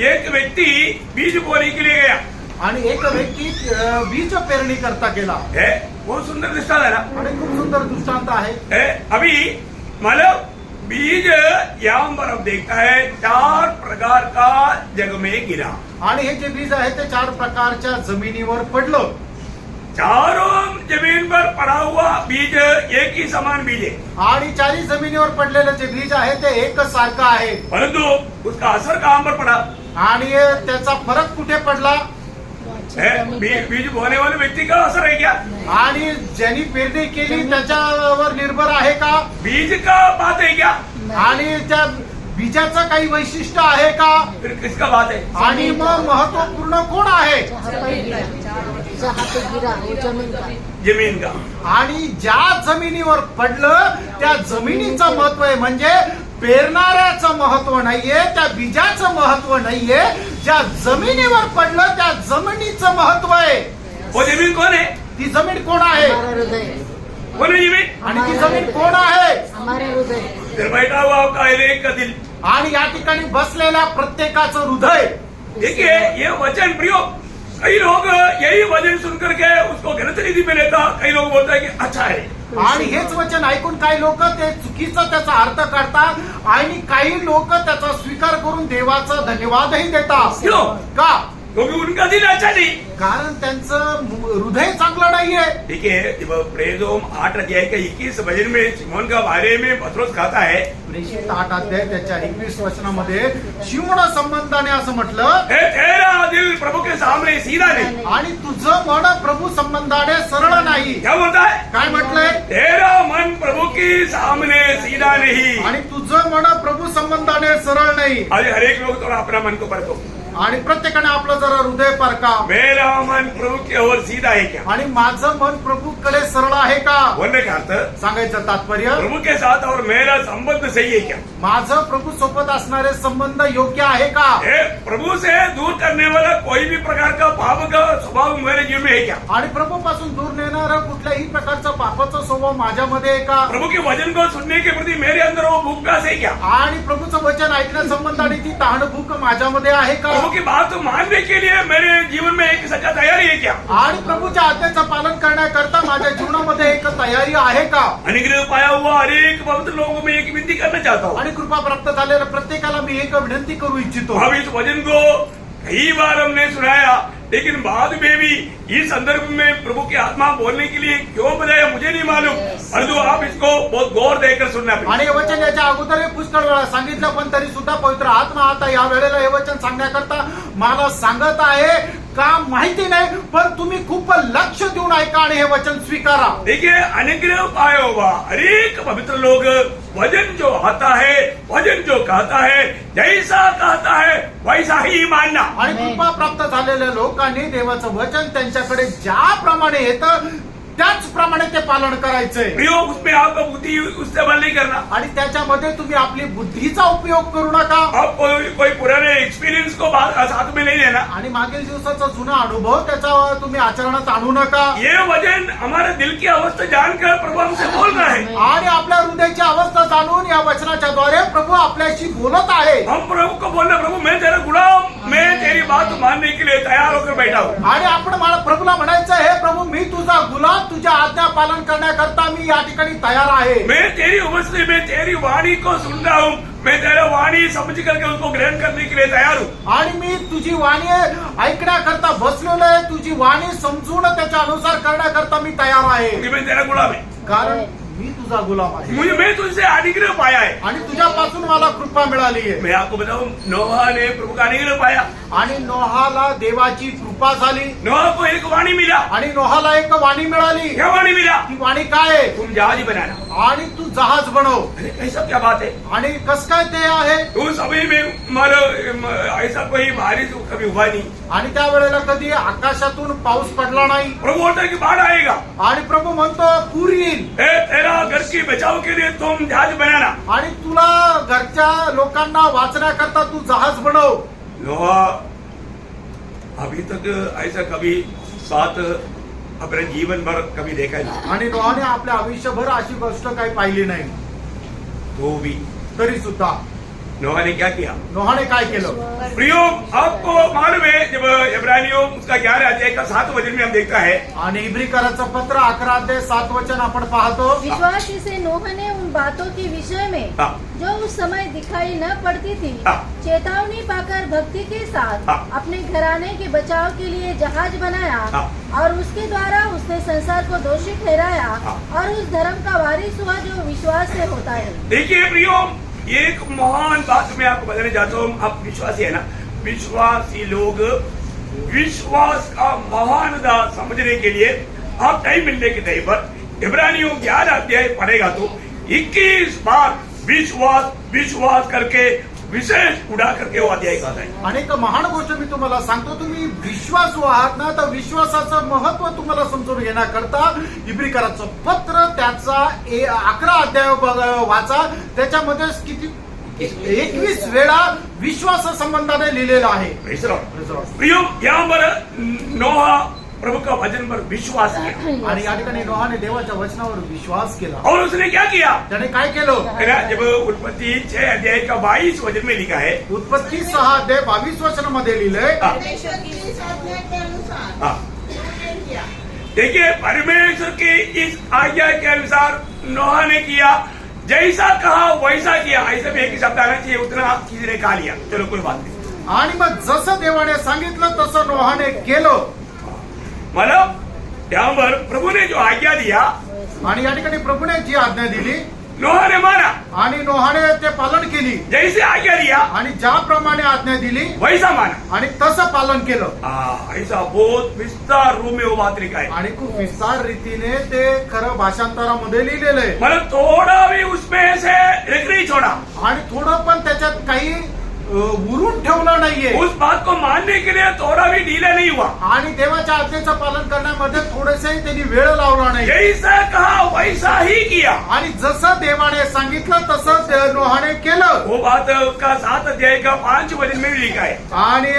एक व्यक्ति बीज बोने के लिए गया आणि एक व्यक्ती बीज पेरणी करता गेला. है. बहुत सुंदर दृष्टांत है ना. आणि खूप सुंदर दृष्टांत आहे. है. अभी मतलब बीज यहाँ पर हम देखता है 4 प्रकार का जग में गिरा. आणि हे जे बीज आहे ते 4 प्रकारच्या जमिनीवर पडलं. चारों जमीन पर पड़ा हुआ बीज एक ही समान बीज है. आणि 4 जमिनीवर पडलेलं जे बीज आहे ते एक सारखं आहे. परंतु उसका असर कहां पर पड़ा आणि त्याचा फरक कुठे पडला. है. बीज बोने वाले व्यक्ति का असर है क्या. आणि ज्यांनी पेरणी केली त्याच्यावर निर्भर आहे का. बीज का बात है क्या. आणि त्या बीजाचं काही वैशिष्ट्य आहे का? फिर किसका बात है? आणि मग महत्वपूर्ण कोण आहे? जहाँ पे गिरा वो जमीन का जमीन का. आणि ज्या जमिनीवर पडलं त्या जमिनीचं महत्व आहे. म्हणजे पेरणाऱ्याचं महत्व नाहीये, त्या बीजाचं महत्व नाहीये, ज्या जमिनीवर पडलं त्या जमिनीचं महत्व आहे. वो जमीन कौन है? ती जमीन कोण आहे? हमारा हृदय, कौन है जमीन? आणि ती जमीन कोण आहे? हमारे हृदय. इधर बैठा हुआ आपका हर एक का दिल. आणि या ठिकाणी बसलेल्या प्रत्येकाचं हृदय. देखिए ये वचन प्रयोग, कई लोग यही वचन सुनकर के उसको गलत रीति में लेता, कई लोग बोलता है कि अच्छा है. आणि हेच वचन ऐकून काही लोक ते चुकीचा त्याचा अर्थ काढतात आणि काही लोक त्याचा स्वीकार करून देवाचा धन्यवादही देतात. क्यों? का? क्योंकि उनका दिल अच्छा नहीं. कारण त्यांचं हृदय चांगलं नाहीये. देखिए जब प्रेरितों 8 अध्याय के 21 वचन में शिमोन का बारे में पत्रोस कहता है, प्रेषित 8 अध्याय त्याच्या 21 वचनामध्ये शिवण संबंधाने असं म्हटलं, "हे तेरा दिल प्रभु के सामने सीधा नहीं." आणि तुझं मन प्रभु संबंधाने सरळ नाही. क्या बोलता है? काय म्हटलंय? तेरा मन प्रभु के सामने सीधा नहीं. आणि तुझं मन प्रभु संबंधाने सरळ नाही. अरे हर एक लोग थोड़ा अपना मन को परखो. आणि प्रत्येकाने आपलं जरा हृदय परका. मेरा मन प्रभु की ओर सीधा है क्या? आणि माझं मन प्रभूकडे सरळ आहे का? बोलने का अर्थ, सांगायचं तात्पर्य, प्रभु के साथ और मेरा संबंध सही है क्या? माझं प्रभू सोबत असणारे संबंध योग्य आहे का? ये प्रभु से दूर करने वाला कोई भी प्रकार का पाप का स्वभाव मेरे जीवन में है क्या? आणि प्रभूपासून दूर नेणारा कुठल्याही प्रकारचा पापाचा स्वभाव माझ्यामध्ये आहे का? प्रभु के वचन को सुनने के प्रति मेरे अंदर वो भूख प्यास है क्या? आणि प्रभूचं वचन ऐकण्यासंबंधाने ती तहानभूक माझ्यामध्ये आहे का? प्रभु की बात मानने के लिए मेरे जीवन में एक सच्चा तैयारी है क्या? आणि प्रभूच्या आज्ञेचं पालन करण्याकरता माझ्या जीवनामध्ये एक तयारी आहे का? अनुग्रह पाया हुआ हर एक पवित्र लोगों में एक विनती करना चाहता हूँ. आणि कृपा प्राप्त झालेल्या प्रत्येकाला मी एक विनंती करू इच्छितो. अब इस वचन को कई बार हमने सुनाया, लेकिन बाद में भी इस संदर्भ में प्रभु की आत्मा बोलने के लिए क्यों बताया मुझे नहीं मालूम, परंतु आप इसको बहुत गौर देकर सुनना. आणि हे वचन याच्या अगोदर पुष्कळ वेळा सांगितलं, पण तरी सुद्धा पवित्र आत्मा आता या वेळेला हे वचन सांगण्याकरता मला सांगत आहे का माहिती नाही, पण तुम्ही खूप लक्ष देऊन ऐका आणि हे वचन स्वीकारा. देखिए अनुग्रह पाया हुआ हर एक पवित्र लोग वचन जो आता है, वचन जो कहता है, जैसा कहता है वैसा ही मानना. आणि कृपा प्राप्त झालेल्या लोकांनी देवाचं वचन त्यांच्याकडे ज्याप्रमाणे येतं त्याचप्रमाणे ते पालन करायचंय. प्रयोग उसमें आपका बुद्धि इस्तेमाल नहीं करना. आणि त्याच्यामध्ये तुम्ही आपली बुद्धीचा उपयोग करू नका. आप कोई पुराने एक्सपीरियंस को साथ में नहीं लेना. आणि मागील दिवसाचा जुना अनुभव त्याचा तुम्ही आचरणात आणू नका. ये वचन हमारे दिल की अवस्था जानकर प्रभु हमसे बोल रहा है. आणि आपल्या हृदयाची अवस्था जाणून या वचनाच्या द्वारे प्रभू आपल्याशी बोलत आहे. हम प्रभु को बोलना, प्रभु मैं तेरा गुलाम, मैं तेरी बात मानने के लिए तैयार होकर बैठा हूँ. आणि आपण मला प्रभूला म्हणायचं, हे प्रभू मी तुझा गुलाम, तुझ्या आज्ञा पालन करण्याकरता मी या ठिकाणी तयार आहे. मैं तेरी उपस्थिति में तेरी वाणी को सुन रहा हूँ. मैं तेरा वाणी समझ करके उसको ग्रहण करने के लिए तैयार हूँ. आणि मी तुझी वाणी ऐकण्याकरता बसलेलो आहे. तुझी वाणी समजून त्याच्या अनुसार करण्याकरता मी तयार आहे. क्योंकि मैं तेरा गुलाम है. कारण मी तुझा गुलाम आहे मैं तुझसे अनुग्रह पाया है. आणि तुझ्यापासून मला कृपा मिळाली आहे. मैं आपको बताऊं, नोहा ने प्रभु का अनुग्रह पाया. आणि नोहाला देवाची कृपा झाली. नोहा को एक वाणी मिला. आणि नोहाला एक वाणी मिळाली. क्या वाणी मिला? ती वाणी काय आहे? तुम जहाज बनाना. आणि तू जहाज बनव. अरे ऐसा क्या बात है? आणि कस काय ते आहे? उस समय में ऐसा कोई बारिश कभी हुआ नहीं. आणि त्या वेळेला कधी आकाशातून पाऊस पडला नाही. प्रभु बोलता है कि बाढ़ आएगा. आणि प्रभू म्हणतो पूर येईल. तेरा घर की बचाव के लिए तुम जहाज बनाना. आणि तुला घरच्या लोकांना वाचण्याकरता तू जहाज बनव. नोहा अभी तक ऐसा कभी बात अपने जीवन भर कभी देखा नहीं. आणि नोहाने आपल्या आयुष्यभर अशी गोष्ट काही पाहिली नाही. तो भी तरी सुद्धा नोहा ने क्या किया? नोहाने काय केलं? प्रियो, आपको मालूम है जब इब्रानियों उसका 11 अध्याय का 7 वचन में हम देखता है. आणि इब्रिकराचं पत्र 11 अध्याय 7 वचन आपण पाहतो. विश्वासी से नूह ने उन बातों के विषय में हाँ. जो उस समय दिखाई न पड़ती थी, हाँ. चेतावनी पाकर भक्ति के साथ हाँ. अपने घराने के बचाव के लिए जहाज बनाया. हाँ. और उसके द्वारा उसने संसार को दोषी ठहराया. हाँ. और उस धर्म का वारिस हुआ जो विश्वास से होता है. देखिए प्रियो, एक महान बात मैं आपको बताने चाहता हूँ. आप विश्वासी है ना? विश्वासी लोग विश्वास का महानता समझने के लिए आप टाइम मिलने के टाइम पर इब्रानियों 11 अध्याय पढ़ेगा तो 21 बार विश्वास विश्वास करके विशेष उड़ा करके वो अध्याय कहता है. आणि एक महान गोष्ट मी तुम्हाला सांगतो, तुम्ही विश्वासू आहात ना, तर विश्वासाचं महत्व तुम्हाला समजून घेण्याकरता इब्रिकराचं पत्र त्याचा 11 अध्याय वाचा. त्याच्यामध्ये किती 21 वेळा विश्वास संबंधाने लिहिलेलं आहे. Praise the Lord. प्रियो, यहाँ पर नोहा प्रभु का वचन पर विश्वास किया आणि या ठिकाणी नोहाने देवाच्या वचनावर विश्वास केला. और उसने क्या किया? त्याने काय केलं? है ना, जब उत्पत्ति 6 अध्याय का 22 वचन में लिखा है, उत्पत्ती 6 अध्याय 22 वचनामध्ये लिहिलंय. परमेश्वर की इस आज्ञा के अनुसार हाँ. उन्होंने किया. देखिए, परमेश्वर की इस आज्ञा के अनुसार नोहा ने किया, जैसा कहा वैसा किया. ऐसे भी एक शब्द आना चाहिए, उतना किसी ने कहा लिया. चलो कोई बात नहीं. आणि मग जसं देवाने सांगितलं तसं नोहाने केलं. मतलब यहाँ पर प्रभु ने जो आज्ञा दिया, आणि या ठिकाणी प्रभूने जी आज्ञा दिली नोहा ने माना. आणि नोहाने ते पालन केली. जैसे आज्ञा दिया आणि ज्याप्रमाणे आज्ञा दिली वैसा माना. आणि तसं पालन केलं. ऐसा बहुत विस्तार रूप में वो बात लिखा है. आणि खूप विस्तार रीतीने ते खरं भाषांतरामध्ये लिहिलेलं आहे. मतलब थोड़ा भी उसमें से एक नहीं छोड़ा. आणि थोडं पण त्याच्यात काही उरून ठेवलं नाहीये. उस बात को मानने के लिए थोड़ा भी ढीला नहीं हुआ. आणि देवाच्या आज्ञेचं पालन करण्यामध्ये थोडेसे त्यांनी वेळ लावला नाही. जैसा कहा वैसा ही किया. आणि जसं देवाने सांगितलं तसं नोहाने केलं. वो बात उसका 7 अध्याय का 5 वचन में भी लिखा है. आणि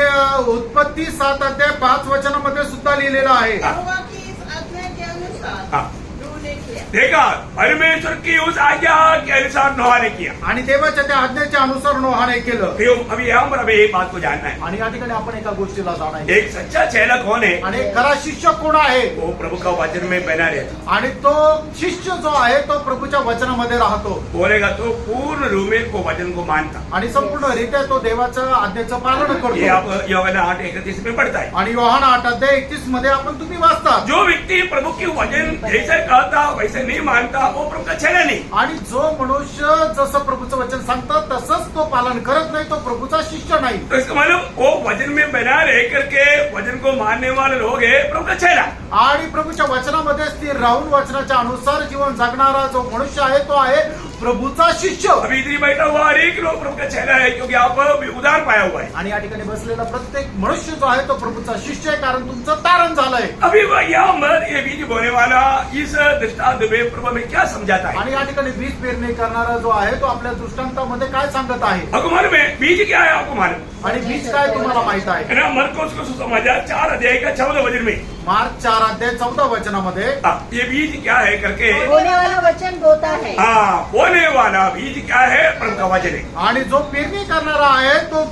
उत्पत्ती 7 अध्याय 5 वचनामध्ये सुद्धा लिहिलेलं आहे. यहोवा की इस आज्ञा के अनुसार हाँ. उन्होंने किया. देखा, परमेश्वर की उस आज्ञा के अनुसार नोहा ने किया. आणि देवाच्या त्या आज्ञेच्या अनुसार नोहाने केलं. तो अभी यहाँ पर हमें एक बात को जानना है. आणि या ठिकाणी आपण एका गोष्टीला जाणायचं. एक सच्चा चेला कौन है? आणि एक खरा शिष्य कोण आहे? वो प्रभु का वचन में बना रहता. आणि तो शिष्य जो आहे तो प्रभूच्या वचनामध्ये राहतो. बोलेगा तो पूर्ण रूप में वो वचन को मानता. आणि संपूर्णरित्या तो देवाचं आज्ञेचं पालन ये करतो. आप योहाना 8:31 में पढ़ता है. आणि योहान 8 अध्याय 31 मध्ये आपण तुम्ही वाचता. जो व्यक्ति प्रभु के वचन जैसे कहता वैसे नहीं मानता, वो प्रभु का चेला नहीं. आणि जो मनुष्य जसं प्रभूचं वचन सांगतं तसंच तो पालन करत नाही, तो प्रभूचा शिष्य नाही. तो इसका मतलब वो वचन में बना रह करके वचन को मानने वाले लोग है प्रभु का चेला. आणि प्रभूच्या वचनामध्ये स्थिर राहून वचनाच्या अनुसार जीवन जगणारा जो मनुष्य आहे तो आहे प्रभूचा शिष्य. अभी इधर ही बैठा हुआ हर एक लोग प्रभु का चेला है, क्योंकि आप उदार पाया हुआ है. आणि या ठिकाणी बसलेला प्रत्येक मनुष्य जो आहे तो प्रभूचा शिष्य आहे, कारण तुमचं तारण झालंय. अभी यहाँ पर ये बीज बोने वाला इस दृष्टांत में प्रभु में क्या समझाता है? आणि या ठिकाणी बीज पेरणी करणारा जो आहे तो आपल्या दृष्टांतामध्ये काय सांगत आहे? आपको मालूम है बीज क्या है? आपको मालूम आणि बीज काय तुम्हाला माहित आहे? है ना? मरकोस को सुसमाचार 4 अध्याय का 14 वचन में मार्क 4 अध्याय 14 वचनामध्ये ये बीज क्या है करके, बोलने वाला वचन बोलता है. हाँ, बोने वाला बीज क्या है? प्रभु का वचन है. आणि जो पेरणी करणारा आहे तो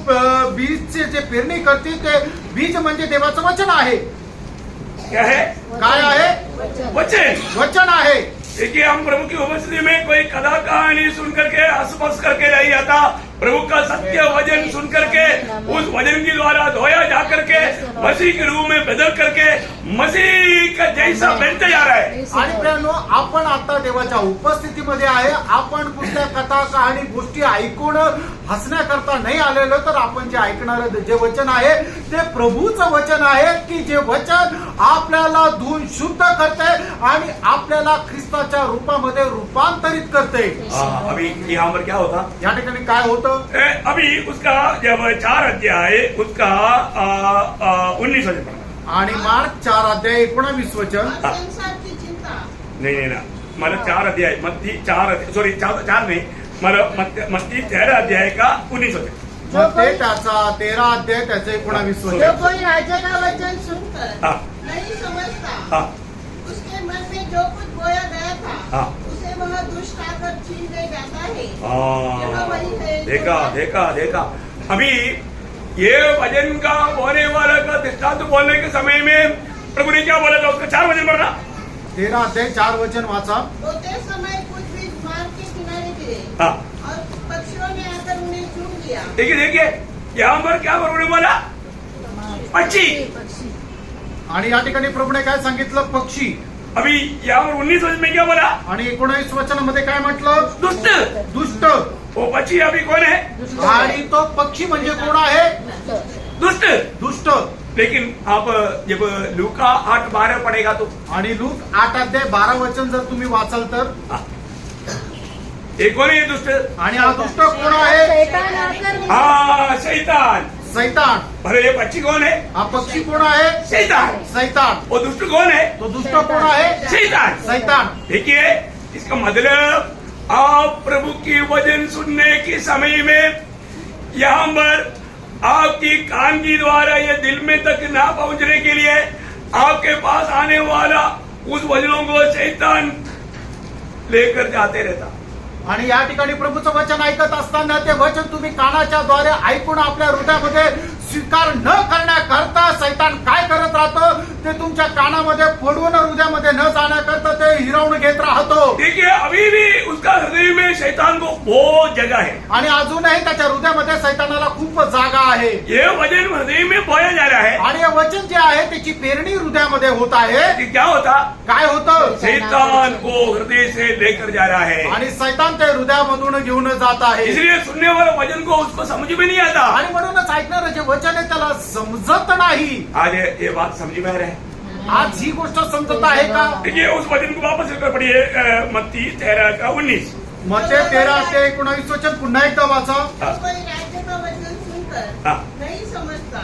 बीजचे जे पेरणी करते ते बीज म्हणजे देवाचं वचन आहे. क्या है? काय आहे? वचन. वचन आहे. देखिए, हम प्रभु की उपस्थिति में कोई कथा कहानी सुन करके आसपास करके नहीं आता. प्रभु का सत्य वचन सुन करके उस वचन के द्वारा धोया जा करके मसीह के रूप में बदल करके मसीह का जैसा बनते जा रहा है. आणि प्रियानो, आपण आता देवाच्या उपस्थितीमध्ये आहे. आपण कुठल्या कथा कहाणी गोष्टी ऐकून हसण्याकरता नाही आलेलो, तर आपण जे ऐकणार जे वचन आहे ते प्रभूचं वचन आहे, की जे वचन आपल्याला धुवून शुद्ध करते आणि आपल्याला ख्रिस्ताच्या रूपामध्ये रूपांतरित करते. अभी यहाँ पर क्या होता? या ठिकाणी काय होतं? अभी उसका जब 4 अध्याय उसका 19 वचन पढ़ा. आणि मार्क 4 अध्याय 19 वचन. और संसार की चिंता. नहीं ना, मतलब 4 अध्याय मत्ती 4 सॉरी 4 नहीं, मतलब मत्ती 13 अध्याय का 19 वचन. मग ते त्याचा 13 अध्याय त्याचे 19 जो वचन. कोई राज्य का वचन सुनकर हाँ. नहीं समझता, हाँ. उसके मन में जो कुछ बोया गया था हाँ. उसे वह दुष्ट आकर छीन ले जाता है. हाँ. यह वही है जो- देखा अभी ये वचन का बोने वाला का दृष्टांत बोलने के समय में प्रभु ने क्या बोला था? उसका 4 वचन पढ़ना. 13 अध्याय 4 वचन वाचा. बोते समय कुछ बीज मार्ग के किनारे गिरे हाँ. और पक्षियों ने आकर उन्हें चूम लिया. देखिए यहाँ पर क्या प्रभु ने बोला? पक्षी. आणि या ठिकाणी प्रभूने काय सांगितलं? पक्षी. अभी यहाँ पर 19 वचन में क्या बोला? आणि 19 वचनामध्ये काय म्हटलं? दुष्ट. दुष्ट. वो पक्षी अभी कौन है? आणि तो पक्षी म्हणजे कोण आहे? दुष्ट. दुष्ट. लेकिन आप जब लूका 8:12 पढ़ेगा तो आणि लूक 8 अध्याय 12 वचन जर तुम्ही वाचाल तर हे कोण आहे दुष्ट? आणि हा दुष्ट कोण आहे? शैतान आकर हा शैतान. सैतान. अरे ये पक्षी कौन है? हा पक्षी कोण आहे? शैतान. सैतान. वो दुष्ट कौन है? तो दुष्ट कोण आहे? शैतान. सैतान. देखिए इसका मतलब आप प्रभु की वचन सुनने के समय में यहाँ पर आपकी कान की द्वारा ये दिल में तक ना पहुंचने के लिए आपके पास आने वाला उस वचनों को शैतान लेकर जाते रहता. आणि या ठिकाणी प्रभूचं वचन ऐकत असताना ते वचन तुम्ही कानाच्या द्वारे ऐकून आपल्या हृदयामध्ये स्वीकार न करण्याकरता सैतान काय करत राहतो ते तुमच्या कानामध्ये फोडून हृदयामध्ये न जाण्याकरता ते हिरावून घेत राहतो. देखिए अभी भी उसका हृदय में शैतान को बहुत जगह है. आणि अजूनही त्याच्या हृदयामध्ये सैतानाला खूप जागा आहे. ये वचन हृदय में बोया जा रहा है. आणि हे वचन जे आहे त्याची पेरणी हृदयामध्ये होत आहे. ये क्या होता? काय होतं? शैतान को हृदय से लेकर जा रहा है. आणि सैतान ते हृदयामधून घेऊन जात आहे. इसलिए सुनने वाला वचन को उसको समझ में नहीं आता. आणि म्हणूनच ऐकणारं जे वचन आहे त्याला समजत नाही. आज ये बात समझ में आ रहा है. आज ही गोष्ट समजत आहे का? देखिए उस वचन को वापस लेकर पढ़िए मत्ती 13:19. मत्ते 13:19 वचन पुन्हा एकदा वाचा. जो कोई राज्य का वचन सुनकर हाँ. नहीं समझता,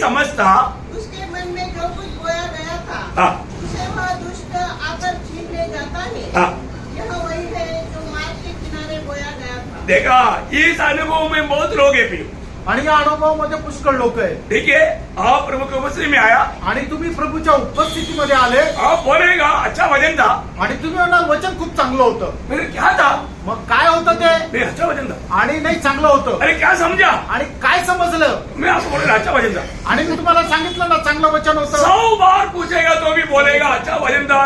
समझता उसके मन में जो कुछ बोया गया था हाँ. उसे वह दुष्ट आकर छीन ले जाता है. हाँ. यह वही है जो मार्ग के किनारे बोया गया था. देखा इस अनुभव में बहुत लोग हैं प्रिय. आणि या अनुभवामध्ये पुष्कळ लोक आहे. देखिए आप प्रभु के उपस्थिति में आया. आणि तुम्ही प्रभूच्या उपस्थितीमध्ये आले आप बोलेगा अच्छा वचन था. आणि तुम्ही म्हणाल वचन खूप चांगलं होतं. मेरे क्या था? मग काय होतं ते? नहीं अच्छा वचन था. आणि नाही चांगलं होतं. अरे क्या समझा? आणि काय समजलं? मैं आपको बोल रहा अच्छा वचन था. आणि मी तुम्हाला सांगितलं ना चांगलं वचन होतं. 100 बार पूछेगा तो भी बोलेगा अच्छा वचन था.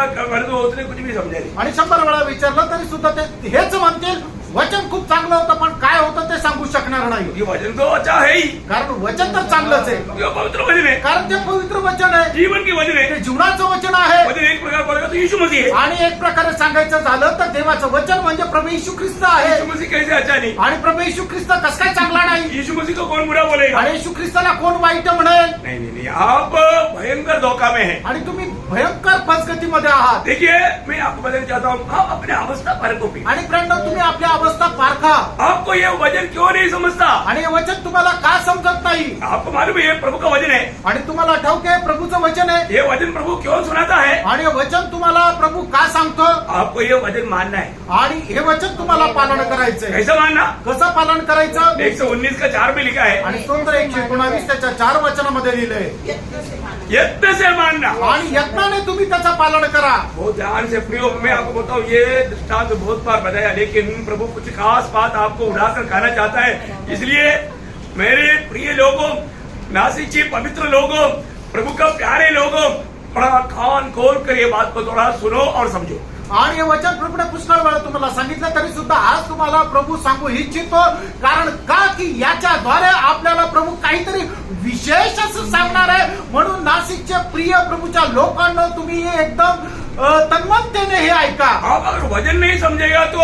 तो उसने कुछ भी समझा नहीं. आणि 100 वेळा विचारलं तरी सुद्धा ते हेच म्हणतील वचन खूप चांगलं होतं पण काय होतं ते सांगू शकणार नाही. ये वचन तो अच्छा है ही. कारण वचन तर चांगलंच आहे. ये पवित्र वचन है. कारण ते पवित्र वचन आहे. जीवन की वचन है. ते जीवनाचं वचन आहे. वचन एक प्रकार बोलेगा तो यीशु मसीह है. आणि एक प्रकारे सांगायचं झालं तर देवाचं वचन म्हणजे प्रभू येशू ख्रिस्त आहे. यीशु मसीह कैसे अच्छा नहीं? आणि प्रभू येशू ख्रिस्त कस काय चांगला नाही? यीशु मसीह को कौन बुरा बोलेगा? आणि येशू ख्रिस्ताला कोण वाईट म्हणेल? नहीं नहीं नहीं आप भयंकर धोखा में हैं. आणि तुम्ही भयंकर फसगतीमध्ये आहात. देखिए मैं आपको बताना चाहता हूँ आप अपने अवस्था परखो भी. आणि फ्रेंड तुम्ही आपल्या अवस्था पारखा. आपको ये वचन क्यों नहीं समझता? आणि हे वचन तुम्हाला का समजत नाही? आपको मालूम है ये प्रभु का वचन है. आणि तुम्हाला ठाऊक आहे प्रभूचं वचन आहे. ये वचन प्रभु क्यों सुनाता है? आणि हे वचन तुम्हाला प्रभू का सांगतो? आपको ये वचन मानना है. आणि हे वचन तुम्हाला पालन करायचंय. कैसा मानना? कसं पालन करायचं? 119 का 4 में लिखा है. आणि स्तोत्र 119 त्याच्या 4 वचनामध्ये लिहिलंय. यत्न से मानना. आणि यत्नाने तुम्ही त्याचं पालन करा. बहुत ध्यान से प्रियो मैं आपको बताऊं ये दृष्टांत बहुत बार बताया लेकिन प्रभु कुछ खास बात आपको उड़ाकर कहना चाहता है. इसलिए मेरे प्रिय लोगों, नासिक पवित्र लोगों, प्रभु का प्यारे लोगों, बड़ा कान खोल कर ये बात को थोड़ा सुनो और समझो. आणि हे वचन प्रभूने पुष्कळ वेळा तुम्हाला सांगितलं तरी सुद्धा आज तुम्हाला प्रभू सांगू इच्छितो. कारण का की याच्याद्वारे आपल्याला प्रभू काहीतरी विशेष असं सांगणार आहे. म्हणून नाशिकच्या प्रिय प्रभूच्या लोकांना तुम्ही हे एकदम तन्मनतेने हे ऐका. आप अगर वचन नहीं समझेगा तो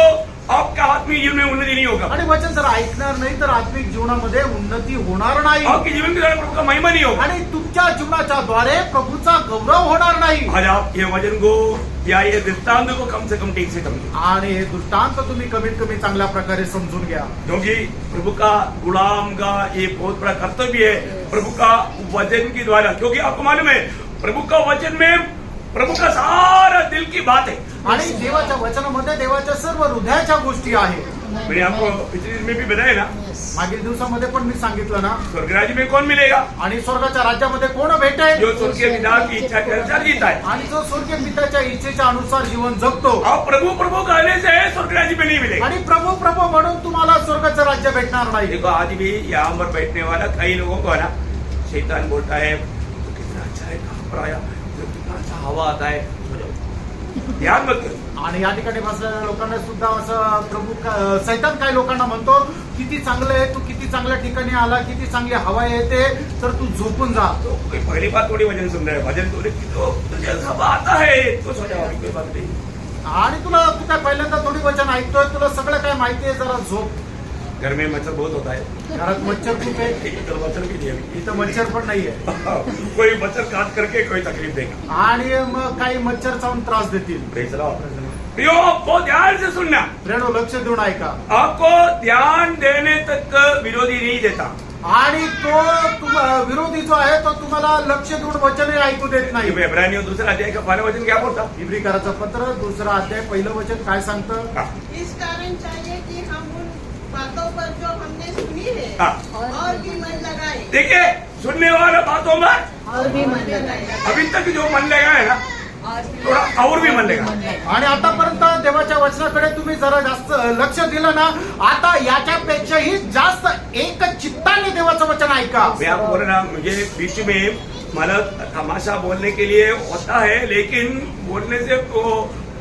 आपका आत्मिक जीवन में उन्नति नहीं होगा. आणि वचन जर ऐकणार नाही तर आत्मिक जीवनामध्ये उन्नती होणार नाही. आपके जीवन के द्वारा प्रभु का महिमा नहीं होगा. आणि तुमच्या जीवनाच्या द्वारे प्रभूचा गौरव होणार नाही. आज आप ये वचन को या ये दृष्टांत को कम से कम ठीक से समझो. आणि हे दृष्टांत तुम्ही कमीत कमी चांगल्या प्रकारे समजून घ्या. क्योंकि प्रभु का गुलाम का ये बहुत बड़ा कर्तव्य है प्रभु का वचन के द्वारा. क्योंकि आपको मालूम है प्रभु का वचन में प्रभु का सारा दिल की बात है. आणि देवाच्या वचनामध्ये देवाच्या सर्व हृदयाच्या गोष्टी आहेत. मैंने आपको पिछले दिन में भी बताया ना. मागील दिवसामध्ये पण मी सांगितलं ना. स्वर्ग राज्य में कौन मिलेगा? आणि स्वर्गाच्या राज्यामध्ये कोण भेटेल? जो स्वर्गीय पिता की इच्छा के अनुसार जीता है. आणि जो स्वर्गीय पित्याच्या इच्छेच्या अनुसार जीवन जगतो. आप प्रभु प्रभु कहने से स्वर्ग राज्य में नहीं मिलेगा. आणि प्रभू प्रभू म्हणून तुम्हाला स्वर्गाचं राज्य भेटणार नाही. देखो आज भी यहाँ पर बैठने वाला कई लोगों को है ना शैतान बोलता है तो कितना अच्छा है कहाँ पर आया कितना अच्छा हवा आता है. ध्यान मत करो. आणि या ठिकाणी बसलेल्या लोकांना सुद्धा असं प्रभू सैतान काय लोकांना म्हणतो किती चांगलं आहे तू, किती चांगल्या ठिकाणी आला, किती चांगली हवा येते तर तू झोपून जा. तो कोई पहली बात थोड़ी वजन सुन रहा है भजन तो तुझे सब आता है तो सो जाओ कोई बात नहीं. आणि तुला तू काय पहिल्यांदा थोडी वचन ऐकतोय तुला सगळं काय माहिती आहे जरा झोप. घर में मच्छर बहुत होता है. घरात मच्छर खूप आहे. इधर मच्छर भी नहीं है. इथं मच्छर पण नाहीये. कोई मच्छर काट करके कोई तकलीफ देगा. आणि मग काही मच्छर चावून त्रास देतील. Praise the Lord. प्रियो बहुत ध्यान से सुनना, प्रेरणो लक्ष देऊन ऐका. आपको ध्यान देने तक विरोधी नहीं देता. आणि तो विरोधी जो आहे तो तुम्हाला लक्ष देऊन वचनही ऐकू देत नाही. इब्रानियों दूसरा अध्याय का पहला वचन क्या बोलता? इब्रिकाराचं पत्र 2 अध्याय 1 वचन काय सांगतं? हाँ, इस कारण चाहिए कि हम उन बातों पर जो हमने सुनी है हाँ. और भी मन लगाए. देखिए, सुनने वाला बातों में और भी मन लगाए. अभी तक जो मन लगा है ना, थोड़ा और भी मन लगा. आणि आतापर्यंत देवाच्या वचनाकडे तुम्ही जरा जास्त लक्ष दिलं ना, आता याच्यापेक्षाही जास्त एक चित्ताने देवाचं वचन ऐका. मैं आपको बोल रहा, मुझे बीच में मतलब तमाशा बोलने के लिए होता है, लेकिन बोलने से तो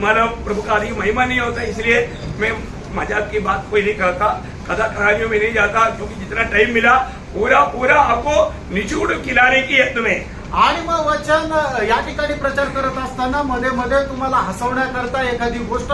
मतलब प्रभु का अधिक महिमा नहीं होता, इसलिए मैं मजाक की बात कोई नहीं करता, कथा कहानियों में नहीं जाता, क्योंकि जितना टाइम मिला पूरा पूरा आपको निचोड़ खिलाने की है तुम्हें. आणि मग वचन या ठिकाणी प्रचार करत असताना मध्ये मध्ये तुम्हाला हसवण्याकरता एखादी गोष्ट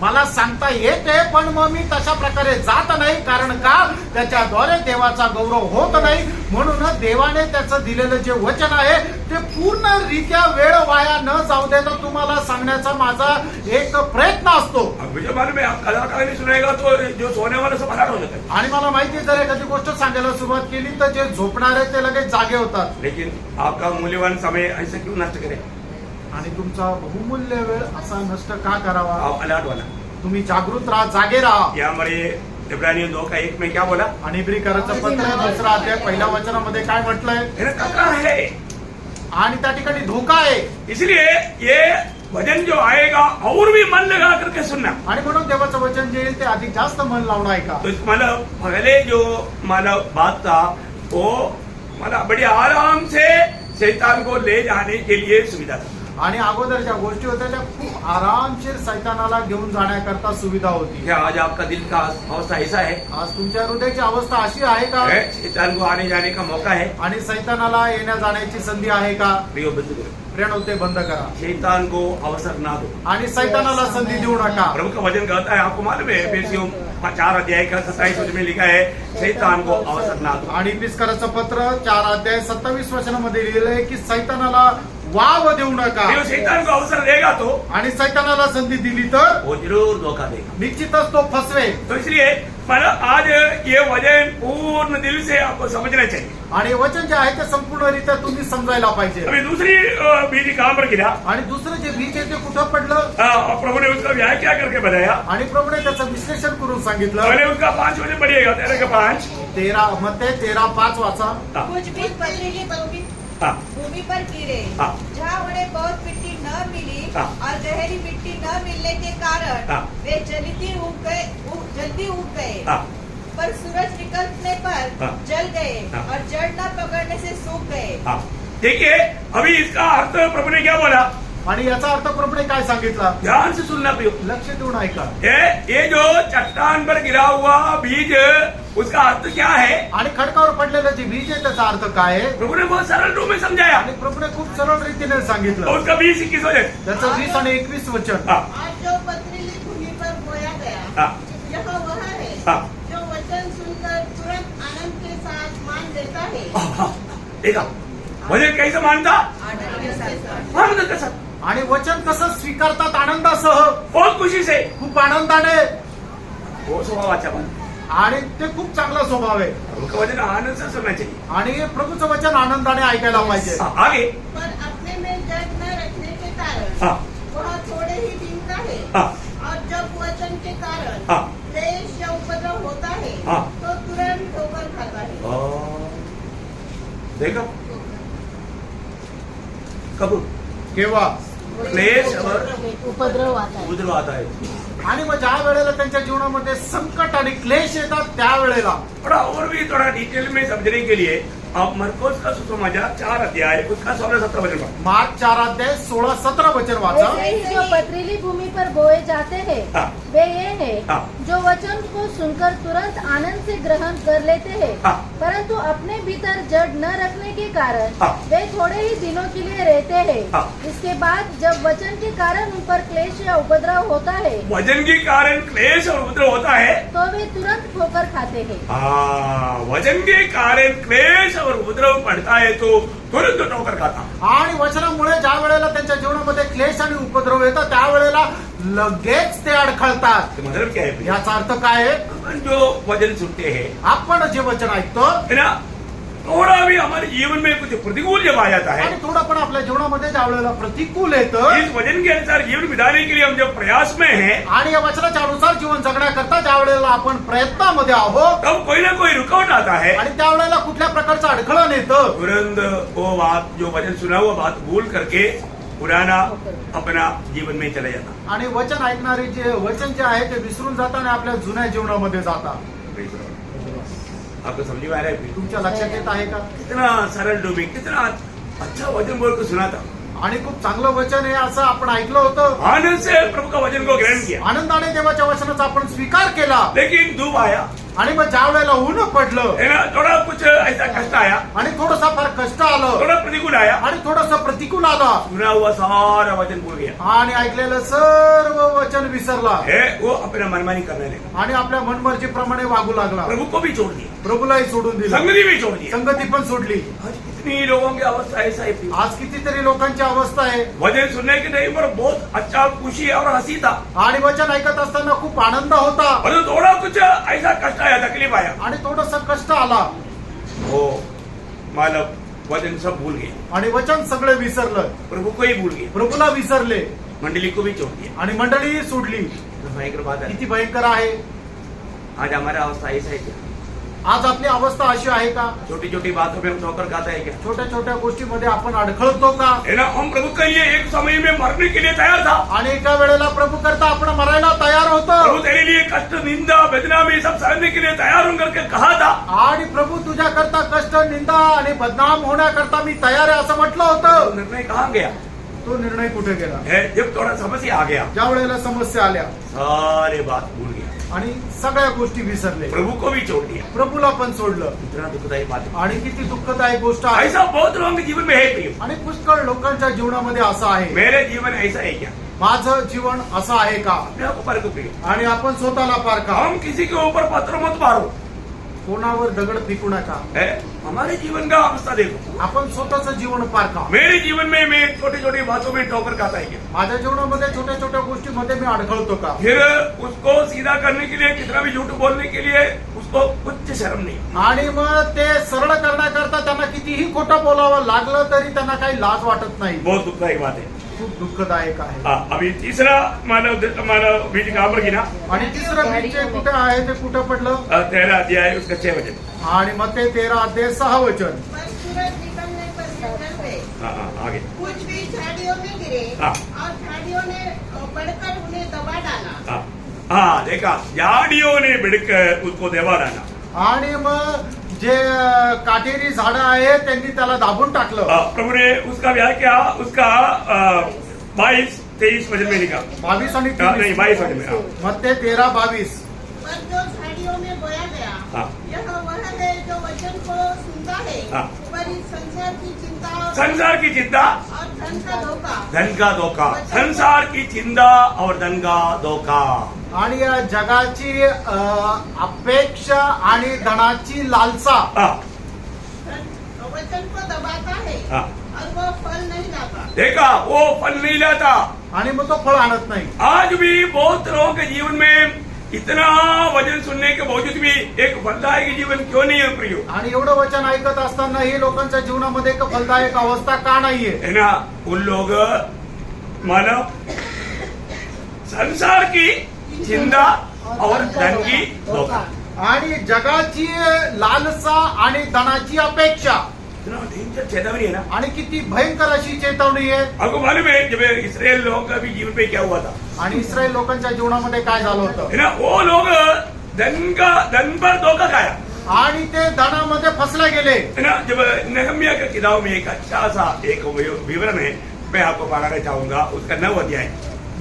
मला सांगता येते, पण मग मी तशा प्रकारे जात नाही. कारण का? त्याच्याद्वारे देवाचा गौरव होत नाही. म्हणून देवाने त्याचं दिलेलं जे वचन आहे ते पूर्णरित्या वेळ वाया न जाऊ देता तुम्हाला सांगण्याचा माझा एक प्रयत्न असतो. अब मुझे मालूम है, आप कथा कहानी सुनेगा तो जो सोने वाला सब हलाक हो जाता है, आणि मला माहिती आहे, जर एखादी गोष्ट सांगायला सुरुवात केली तर जे झोपणारे ते लगेच जागे होतात. लेकिन आपका मूल्यवान समय ऐसे क्यों नष्ट करें? आणि तुमचा बहुमूल्य वेळ असा नष्ट का करावा? आप अलर्ट वाला. तुम्ही जागृत राहा, जागे राहा. यामध्ये इब्रानियों 2:1 में क्या बोला? आणि इब्रिकाराचं पत्र 2 अध्याय 1 वचनामध्ये काय म्हटलंय? मेरा खतरा है, आणि त्या ठिकाणी धोका आहे. इसलिए ये भजन जो आएगा और भी मन लगा करके सुनना. आणि म्हणून देवाचं वचन जे येईल ते अधिक जास्त मन लावून ऐका. तो मतलब पहले जो मतलब बात था वो मतलब बड़ी आराम से शैतान को ले जाने के लिए सुविधा था. आणि अगोदर ज्या गोष्टी होत्या त्या खूप आरामशीर सैतानाला घेऊन जाण्याकरता सुविधा होती. क्या आज आपका दिल का अवस्था ऐसा है? आज तुमच्या हृदयाची अवस्था अशी आहे का? शैतान को आने जाने का मौका है? आणि सैतानाला येण्या जाण्याची संधी आहे का? प्रियो बंद करो, प्रेरणो ते बंद करा शैतान को अवसर ना दो. आणि सैतानाला संधी देऊ नका. प्रभु का वचन कहता है, आपको मालूम है, एफेसियों 4 अध्याय का 27 वचन में लिखा है, शैतान को अवसर ना दो. आणि इफिसकाराचं पत्र 4 अध्याय 27 वचनामध्ये लिहिलंय की सैतानाला वाव देऊ नका. जो शैतान को अवसर देगा तो आणि सैतानाला संधी दिली तर वो जरूर धोखा देगा. निश्चितच तो फसवे. तो इसलिए मतलब आज ये वचन पूर्ण दिल से आपको समझना चाहिए. आणि वचन जे आहे ते संपूर्णरित्या तुम्ही समजायला पाहिजे. अभी दूसरी बीज कहां पर गिरा? आणि दुसरं जे बीज आहे ते कुठं पडलं? और प्रभु ने उसका व्याख्या करके बताया. आणि प्रभूने त्याचं विश्लेषण करून सांगितलं. पहले उसका 5 वचन पढ़िएगा, 13 का 5. 13:5 वाचा. हाँ, कुछ बीज पथरीली हाँ, भूमि पर गिरे, हाँ. जहाँ उन्हें बहुत मिट्टी न मिली हाँ. और गहरी मिट्टी न मिलने के कारण हाँ. वे जल्दी उग गए. हाँ. पर सूरज निकलने पर हाँ. जल गए हाँ. और जड़ न पकड़ने से सूख गए. हाँ. देखिए, अभी इसका अर्थ प्रभु ने क्या बोला? आणि याचा अर्थ प्रभूने काय सांगितला? ध्यान से सुनना प्रियो. लक्ष देऊन ऐका. ये जो चट्टान पर गिरा हुआ बीज, उसका अर्थ क्या है? आणि खडकावर पडलेलं जे बीज आहे त्याचा अर्थ काय आहे? प्रभु ने बहुत सरल रूप में समझाया. आणि प्रभूने खूप सरळ रीतीने सांगितलं. और उसका 20-21 वचन. त्याचं 20 आणि 21 वचन. हाँ, और जो पथरीली भूमि पर बोया गया, हाँ, यह वह है हाँ. जो वचन सुनकर तुरंत आनंद के साथ मान लेता है. हाँ. देखा, वचन कैसे मानता? आनंद के साथ. आनंद के साथ, आणि वचन कसं स्वीकारतात? आनंदासह, बहुत खुशी से. खूप आनंदाने. वो स्वभावाचा बात. आणि ते खूप चांगला स्वभाव आहे. प्रभु का वचन आनंद से सुनना चाहिए. आणि प्रभूचं वचन आनंदाने ऐकायला पाहिजे. हाँ, आगे. पर अपने में जड़ न रखने के कारण हाँ, वह थोड़े ही दिन का है. हाँ, और जब वचन के कारण हाँ. क्लेश या उपद्रव होता है हाँ. तो तुरंत ठोकर खाता है. देखा, कबूल केव्हा? क्लेश और उपद्रव आता है. उपद्रव आता है. आणि मग ज्या वेळेला त्यांच्या जीवनामध्ये संकट आणि क्लेश येतात त्यावेळेला. थोड़ा और भी थोड़ा डिटेल में समझने के लिए आप मरकोस का सुसमाचार 4 अध्याय उसका 16-17 वचन पढ़ो. मार्क 4 अध्याय 16-17 वचन वाचा. वैसे ही जो पथरीली भूमि पर बोए जाते हैं हाँ. वे ये है हाँ. जो वचन को सुनकर तुरंत आनंद से ग्रहण कर लेते हैं, हाँ. परंतु अपने भीतर जड़ न रखने के कारण हाँ. वे थोड़े ही दिनों के लिए रहते हैं. हाँ. इसके बाद जब वचन के कारण उन पर क्लेश या उपद्रव होता है वचन के कारण क्लेश और उपद्रव होता है. तो वे तुरंत ठोकर खाते हैं. हाँ, वचन के कारण क्लेश और उपद्रव पड़ता है तो तुरंत ठोकर खाता. आणि वचनामुळे ज्या वेळेला त्यांच्या जीवनामध्ये क्लेश आणि उपद्रव येतात त्यावेळेला लगेच ते अडखळतात. तो मतलब क्या है प्रिय? याचा अर्थ काय आहे? अपन जो वचन सुनते हैं आपण जे वचन ऐकतो है ना, थोड़ा भी हमारे जीवन में कुछ प्रतिकूल जब आ जाता है, आणि थोडं पण आपल्या जीवनामध्ये ज्या वेळेला प्रतिकूल येतं इस वचन के अनुसार जीवन बिताने के लिए हम जब प्रयास में हैं, आणि या वचनाच्या अनुसार जीवन जगण्याकरता ज्या वेळेला आपण प्रयत्नामध्ये आहोत तब कोई ना कोई रुकावट आता है. आणि त्यावेळेला कुठल्या प्रकारचं अडखळण येतं, तुरंत वो बात, जो वचन सुना हुआ बात भूल करके पुराना अपना जीवन में चला जाता. आणि वचन ऐकणारे जे वचन जे आहे ते विसरून जातात आणि आपल्या जुन्या जीवनामध्ये जातात. आपको समझ में आ रहा है प्रिय? तुमच्या लक्षात येत आहे का? कितना सरल डोमिंग, कितना अच्छा वचन बोल कर सुना था. आणि खूप चांगलं वचन आहे असं आपण ऐकलं होतं. आनंद से प्रभु का वचन को ग्रहण किया, आनंदाने देवाच्या वचनाचा आपण स्वीकार केला. लेकिन धूप आया, आणि मग ज्या वेळेला ऊन पडलं है ना, थोड़ा कुछ ऐसा कष्ट आया, आणि थोडंसं फार कष्ट आलं थोड़ा प्रतिकूल आया, आणि थोडंसं प्रतिकूल आलं सुना हुआ सारा वचन भूल गया आणि ऐकलेलं सर्व वचन विसरला है, वो अपना मनमानी करने लगा, आणि आपल्या मनमर्जीप्रमाणे वागू लागला. प्रभु को भी छोड़ दिया, प्रभूलाही सोडून दिलं, संगति भी छोड़ दिया. संगती पण सोडली. आज कितनी लोगों की अवस्था ऐसा है प्रिय. आज कितीतरी लोकांची अवस्था आहे. वचन सुनने के टाइम पर बहुत अच्छा खुशी और हंसी था, आणि वचन ऐकत असताना खूप आनंद होता पर थोड़ा कुछ ऐसा कष्ट आया, तकलीफ आया, आणि थोडस कष्ट आला वो मालव वचन सब भूल गए, आणि वचन सगळे विसरलं, प्रभु को ही भूल गए, प्रभूला विसरले मंडली को भी छोड़ दिया. आणि मंडळी सोडली. तो भयंकर बात है. किती भयंकर आहे. आज हमारा अवस्था ऐसा है क्या? आज आपली अवस्था अशी आहे का? छोटी छोटी बातों में हम ठोकर खाता है क्या? छोट्या छोट्या गोष्टीमध्ये आपण अडखळतो का? है ना, हम प्रभु के लिए एक समय में मरने के लिए तैयार था. आणि एका वेळेला प्रभू करता आपण मरायला तयार होतो प्रभु तेरे लिए कष्ट, निंदा, वेदना में सब सहने के लिए तैयार हूं करके कहा था. आणि प्रभू तुझ्या करता कष्ट, निंदा आणि बदनाम होण्याकरता मी तयार आहे असं म्हटलं तो होतं. निर्णय कहाँ गया तो निर्णय कुठे गेला? है? जब थोड़ा समस्या आ गया, ज्या वेळेला समस्या आल्या सारे बात भूल गया, आणि सगळ्या गोष्टी विसरले, प्रभु को भी छोड़ दिया. प्रभूला पण सोडलं. इतना दुखदायी बात है. आणि किती दुःखदायक गोष्ट आहे. ऐसा बहुत लोगों के जीवन में है प्रिय. आणि पुष्कळ लोकांच्या जीवनामध्ये असं आहे. मेरे जीवन ऐसा है क्या? माझं जीवन असं आहे का? अपने आप को परखो प्रिय. आणि आपण स्वतःला पारखा. हम किसी के ऊपर पत्थर मत मारो. कोणावर दगड फेकू नका. है? हमारे जीवन का अवस्था देखो. आपण स्वतःचं जीवन पारखा. मेरे जीवन में मैं छोटी छोटी बातों में ठोकर खाता है क्या? माझ्या जीवनामध्ये छोट्या छोट्या गोष्टीमध्ये मी अडखळतो का? फिर उसको सीधा करने के लिए, कितना भी झूठ बोलने के लिए उसको कुछ शर्म नहीं. आणि मग ते सरळ करण्याकरता त्यांना कितीही खोटं बोलावं लागलं तरी त्यांना काही लाज वाटत नाही. बहुत दुखदायी बात है. खूप दुःखदायक आहे. हाँ, अभी तीसरा मानव बीज कहाँ पर गिना? आणि तिसरं बीज जे कुठे आहे ते कुठं पडलं? 13 अध्याय उसका 6 वचन. आणि मग ते 13 अध्याय 6 वचन. पर सूरज निकलने पर वे डर गए. हाँ, आगे. कुछ भी झाड़ियों में गिरे हाँ. और झाड़ियों ने बढ़कर उन्हें दबा डाला. हाँ, देखा, झाड़ियों ने बिड़कर उसको दबा डाला. आणि मग जे काटेरी झाडं आहेत त्यांनी त्याला दाबून टाकलं. प्रभु ने उसका ब्याह किया, उसका 22-23 वचन में लिखा. 22 आणि नहीं, 22 वचन में. हाँ. मग ते 13-22. पर जो झाड़ियों में बोया गया हाँ. यह वह है जो वचन को सुनता है, हाँ. पर इस संसार की चिंता संसार की चिंता, और धन का धोखा. धन का धोखा. संसार की चिंता और धन का धोखा. आणि या जगाची अपेक्षा आणि धनाची लालसा हाँ. वचन को दबाता है हाँ. और वो फल नहीं लाता. देखा, वो फल नहीं लाता. आणि मग तो फळ आणत नाही. आज भी बहुत लोगों के जीवन में इतना वचन सुनने के बावजूद भी एक फलदायक जीवन क्यों नहीं है प्रियो? आणि एवढं वचन ऐकत असताना ही लोकांच्या जीवनामध्ये एक फलदायक अवस्था का नाहीये? है ना, उन लोग मानव संसार की चिंता और धन की धोखा. आणि जगाची लालसा आणि धनाची अपेक्षा. इतना डेंजर चेतावनी है ना. आणि किती भयंकर अशी चेतावणी आहे. आपको मालूम है जब इसराइल लोगों का भी जीवन पे क्या हुआ था? आणि इस्रायल लोकांच्या जीवनामध्ये काय झालं होतं? है ना, वो लोग धन पर धोखा खाया. आणि ते धनामध्ये फसले गेले. है ना, जब नहम्या का किताब में एक अच्छा सा एक विवरण है, मैं आपको पढ़ाना चाहूंगा. उसका 9 अध्याय,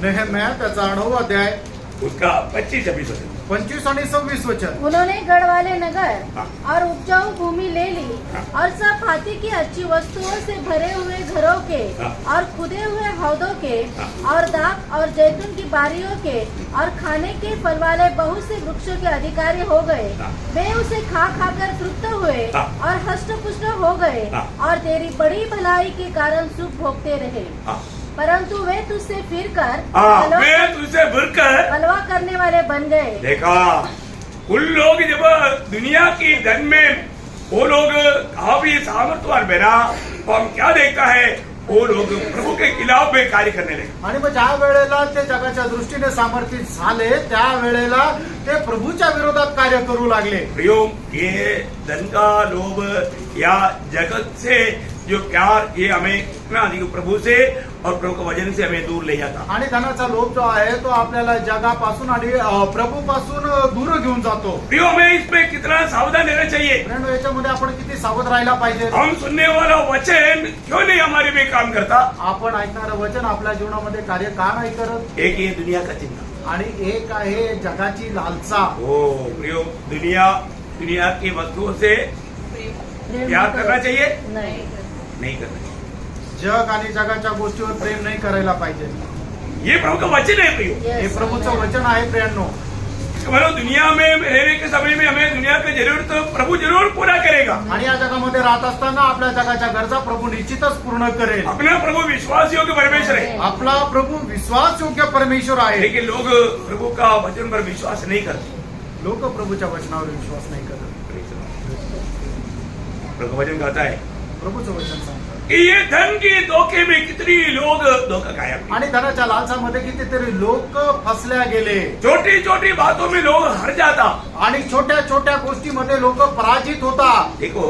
नेहम्या त्याचा 9 अध्याय उसका 25-26 वचन. 25 आणि 26 वचन. उन्होंने गढ़ वाले नगर हाँ. और उपजाऊ भूमि ले ली हाँ. और सब भांति की अच्छी वस्तुओं से भरे हुए घरों के हाँ. और खुदे हुए हौदों के हाँ. और दाख और जैतून की बारियों के और खाने के फल वाले बहुत से वृक्षों के अधिकारी हो गए. हाँ. वे उसे खा खाकर तृप्त हुए हाँ. और हष्ट पुष्ट हो गए हाँ. और तेरी बड़ी भलाई के कारण सुख भोगते रहे. हाँ, परंतु वे तुझसे फिरकर हाँ, वे तुझसे भरकर हलवा करने वाले बन गए। देखा, उन लोग जब दुनिया की धन में वो लोग काफी सामर्थ्यवान बना, तो हम क्या देखता है, वो लोग प्रभु के खिलाफ में कार्य करने लगे। आणि मग ज्या वेळेला ते जगाच्या दृष्टीने समर्पित झाले त्या वेळेला ते प्रभूच्या विरोधात कार्य करू लागले। प्रियो, ये धन का लोभ या जगत से जो प्यार, ये हमें इतना अधिक प्रभु से और प्रभु के वचन से हमें दूर ले जाता। आणि धनाचा लोभ जो आहे तो आपल्याला जगापासून आणि प्रभूपासून दूर घेऊन जातो। प्रियो, हमें इसमें कितना सावधान रहना चाहिए। फ्रेंड, याच्यामध्ये आपण किती सावध राहायला पाहिजे। हम सुनने वाला वचन क्यों नहीं हमारे में काम करता? आपण ऐकणारं वचन आपल्या जीवनामध्ये कार्य का नाही करत? एक ये दुनिया का चिंता, आणि एक आहे जगाची लालसा। ओ प्रियो, दुनिया की वस्तुओं से प्यार करना चाहिए, नहीं। नहीं करना चाहिए। जग आणि जगाच्या गोष्टीवर प्रेम नाही करायला पाहिजे। ये प्रभु का वचन है प्रियो। हे प्रभूचं वचन आहे प्रियांनो। मतलब दुनिया में रहने के समय में हमें दुनिया की जरूरत प्रभु जरूर पूरा करेगा। आणि या जगामध्ये राहत असताना आपल्या जगाच्या गरजा प्रभू निश्चितच पूर्ण करेल। अपना प्रभु विश्वास योग्य परमेश्वर है, आपला प्रभू विश्वास योग्य परमेश्वर आहे। लेकिन लोग प्रभु का वचन पर विश्वास नहीं करते। लोक प्रभूच्या वचनावर विश्वास नाही करत। प्रभु का वचन कहता है प्रभूचं वचन सांगतं कि ये धन के धोखे में कितनी लोग धोखा खाया। आणि धनाच्या लालसामध्ये कितीतरी लोक फसल्या गेले। छोटी छोटी बातों में लोग हार जाता। आणि छोट्या छोट्या गोष्टीमध्ये लोक पराजित होता। देखो,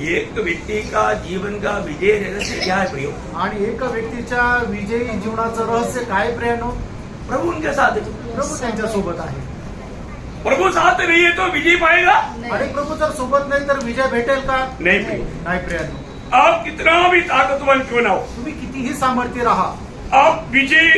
एक व्यक्ति का जीवन का विजय रहस्य क्या है प्रियो? आणि एक व्यक्तीच्या विजयी जीवनाचं रहस्य काय प्रियानो? प्रभु उनके साथ है। प्रभू त्यांच्या सोबत आहे। प्रभु साथ नहीं है तो विजय पाएगा आणि प्रभू जर सोबत नाही तर विजय भेटेल का? नहीं प्रियो। नाही प्रियानो। आप कितना भी ताकतवान क्यों ना हो, तुम्ही कितीही सामर्थ्य राहा, आप विजय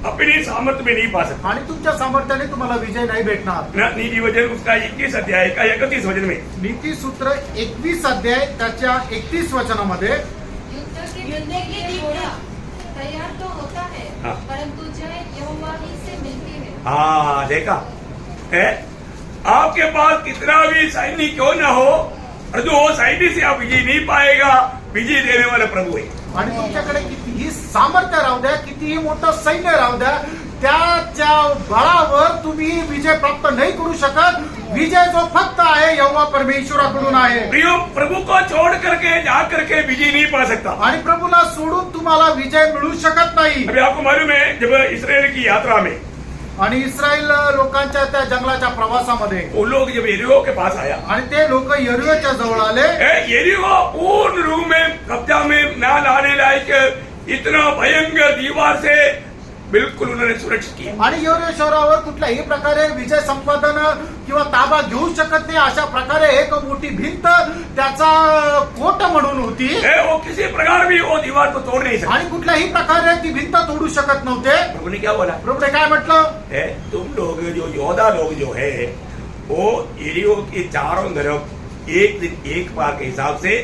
अपनी सामर्थ्य में नहीं पा सकते। आणि तुमच्या सामर्थ्याने तुम्हाला विजय नाही भेटणार। नीति वचन उसका 21 अध्याय का 31 वचन में, नीतिसूत्र 21 अध्याय त्याच्या 31 वचनामध्ये, युद्ध की घोड़ा तैयार तो होता है, हाँ। परंतु जय यहोवा ही से मिलती है। हाँ देखा है, आपके पास कितना भी सैन्य क्यों ना हो, और जो सैन्य से आप विजय नहीं पाएगा, विजय देने वाला प्रभु है। आणि तुमच्याकडे कितीही सामर्थ्य राहू द्या, कितीही मोठं सैन्य राहू द्या, त्याच्या बळावर तुम्ही विजय प्राप्त नाही करू शकत। विजय जो फक्त आहे यहोवा परमेश्वराकडून आहे। प्रियो, प्रभु को छोड़ करके जा करके विजय नहीं पा सकता। आणि प्रभूला सोडून तुम्हाला विजय मिळू शकत नाही। अभी आपको मालूम है, जब इस्राएल की यात्रा में आणि इस्रायल लोकांच्या त्या जंगलाच्या प्रवासामध्ये वो लोग जब यरीहो के पास आया, आणि ते लोक यरीहोच्या जवळ आले। यरीहो पूर्ण रूप में कब्जा में न लाने लायक इतना भयंकर दीवार से बिल्कुल उन्होंने सुरक्षित किया। आणि यरीहो शहरावर कुठल्याही प्रकारे विजय संपादन किंवा ताबा घेऊ शकत नाही अशा प्रकारे एक मोठी भिंत त्याचा कोट म्हणून होती। वो किसी प्रकार भी वो दीवार को तोड़ नहीं सकते। आणि कुठल्याही प्रकारे ती भिंत तोडू शकत नव्हते। प्रभु ने क्या बोला? प्रभूने काय म्हटलं? तुम लोग जो योद्धा लोग जो है, वो यरीहो के चारों तरफ एक दिन एक बार के हिसाब से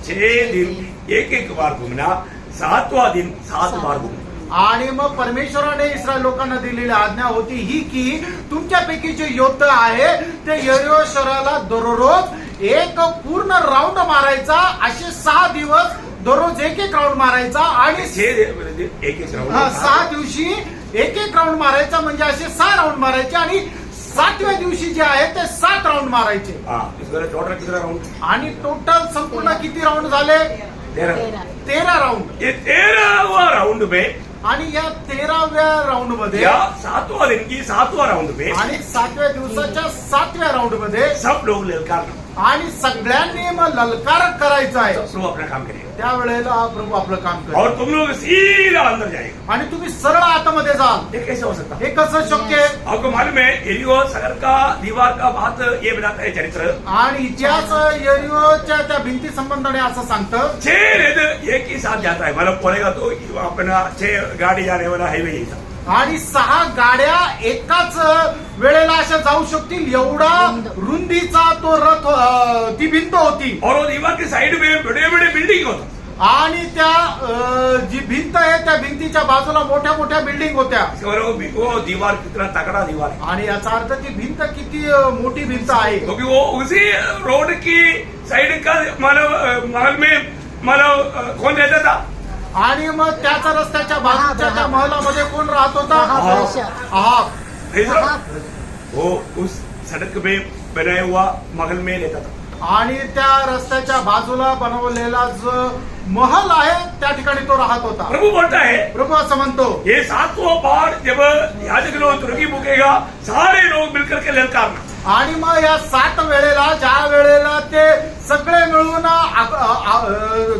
6 दिन एक बार घूमना, 7वां दिन 7 बार घूमना। आणि मग परमेश्वराने इस्रायल लोकांना दिलेली आज्ञा होती ही की तुमच्यापैकी जे योद्धा आहे ते यरीहो शहराला दररोज एक पूर्ण राऊंड मारायचा। असे 6 दिवस दररोज एक राऊंड मारायचा आणि एक राऊंड 6 दिवशी एक राऊंड मारायचा, म्हणजे असे 6 राऊंड मारायचे आणि 7व्या दिवशी जे आहे ते 7 राऊंड मारायचे। टोटल कितना राउंड? आणि टोटल संपूर्ण किती राऊंड झाले? 13 राऊंड। ये 13वां राउंड में आणि या 13व्या राऊंड मध्ये या 7वां दिन की 7वां राउंड में आणि 7व्या दिवसाच्या 7व्या राऊंड मध्ये सब लोग ललकारना, आणि सगळ्यांनी मग ललकार करायचा आहे। प्रभु अपना काम करेगा त्यावेळेला प्रभू आपलं काम करेल और तुम लोग सीधा अंदर जाएगा। आणि तुम्ही सरळ आतमध्ये जाल। ये कैसे हो सकता? हे कसं शक्य आहे? आपको मालूम है, यरीहो शहर का दीवार का बात ये बताता है चरित्र। आणि इतिहास यरीहोच्या त्या भिंती संबंधाने असं सांगतं 6 रथ एक ही साथ जाता है, मतलब पड़ेगा तो अपना 6 गाड़ी जाने वाला हाईवे ही था। आणि 6 गाड्या एकाच वेळेला अशा जाऊ शकतील एवढा रुंदीचा तो रथ, ती भिंत होती। और वो दीवार के साइड में बड़े बड़े बिल्डिंग होता। आणि त्या जी भिंत आहे त्या भिंतीच्या बाजूला मोठ्या मोठ्या बिल्डिंग होत्या। और वो दीवार कितना तगड़ा दीवार है, आणि याचा अर्थ ती भिंत किती मोठी भिंत आहे। क्योंकि वो उसी रोड की साइड का मतलब महल में मतलब कौन रहता था? आणि मग त्याच्या रस्त्याच्या बाजूच्या त्या महलामध्ये कोण राहत होता? अहाब. वो उस सड़क पे बनाया हुआ महल में रहता था. आणि त्या रस्त्याच्या बाजूला बनवलेला जो महल आहे त्या ठिकाणी तो राहत होता. प्रभु बोलता है प्रभू असं म्हणतो, ये सातवां बार जब याजक लोग तुर्की फूकेगा सारे लोग मिलकर के ललकारना. आणि मग या 7 वेळेला ज्या वेळेला ते सगळे मिळून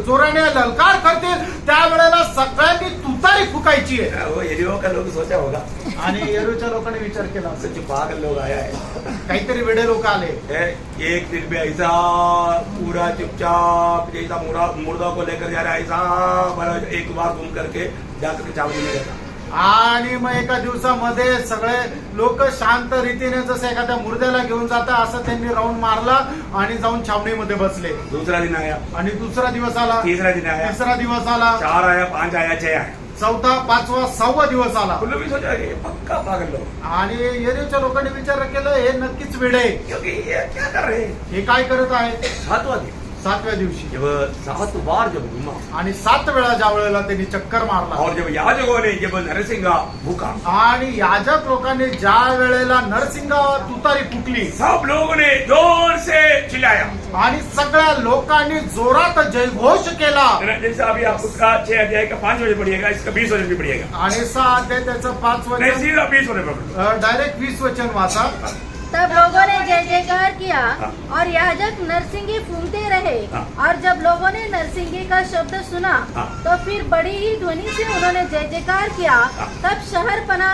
जोराने ललकार करतील त्यावेळेला सगळ्यांनी तुतारी फुकायची आहे. वो एरियो का लोग सोचा होगा आणि येरूच्या लोकांनी विचार केला असेल, सच पागल लोग आया है. काहीतरी वेडे लोक आले. एक दिन में ऐसा पूरा चुपचाप जैसा मुर्दा को लेकर जा रहा है ऐसा बड़ा एक बार घूम करके जाकर के चावड़ी में रहता. आणि मग एका दिवसामध्ये सगळे लोक शांत रीतीने जसं एखाद्या मुर्द्याला घेऊन जाता असं त्यांनी राऊंड मारला आणि जाऊन छावणीमध्ये बसले. दूसरा दिन आया, आणि दुसरा दिवस आला, तीसरा दिन आया, तिसरा दिवस आला, 4 आया, 5 आया, 6 आया. चौथा, 5वा, 6वा दिवस आला. उन लोग भी सोचा ये पक्का पागल लोग, आणि येरूच्या लोकांनी विचार केला हे नक्कीच वेडे आहे. क्योंकि ये क्या कर रहे हैं. हे काय करत आहे? 7वां दिन 7व्या दिवशी जब 7 बार जब घूमा आणि 7 वेळा ज्या वेळेला त्यांनी चक्कर मारला और जब याजकों ने जब नरसिंहा भूखा आणि याजक लोकांनी ज्या वेळेला नरसिंगा तुतारी फुटली सब लोगों ने जोर से चिल्लाया. आणि सगळ्या लोकांनी जोरात जयघोष केला. जैसा अभी आप उसका 6 अध्याय का 5 बजे पढ़िएगा, इसका 20 बजे भी पढ़िएगा. आणि 6 अध्याय त्याचं 5 नहीं वचन सीधा 20 बजे पढ़. डायरेक्ट 20 वचन वाचा. तब लोगों ने जय जयकार किया हाँ। और याजक नरसिंगे फूंकते रहे। हाँ। और जब लोगों ने नरसिंगे का शब्द सुना हाँ। तो फिर बड़ी ही ध्वनि से उन्होंने जय जयकार किया। हाँ। तब शहरपनाह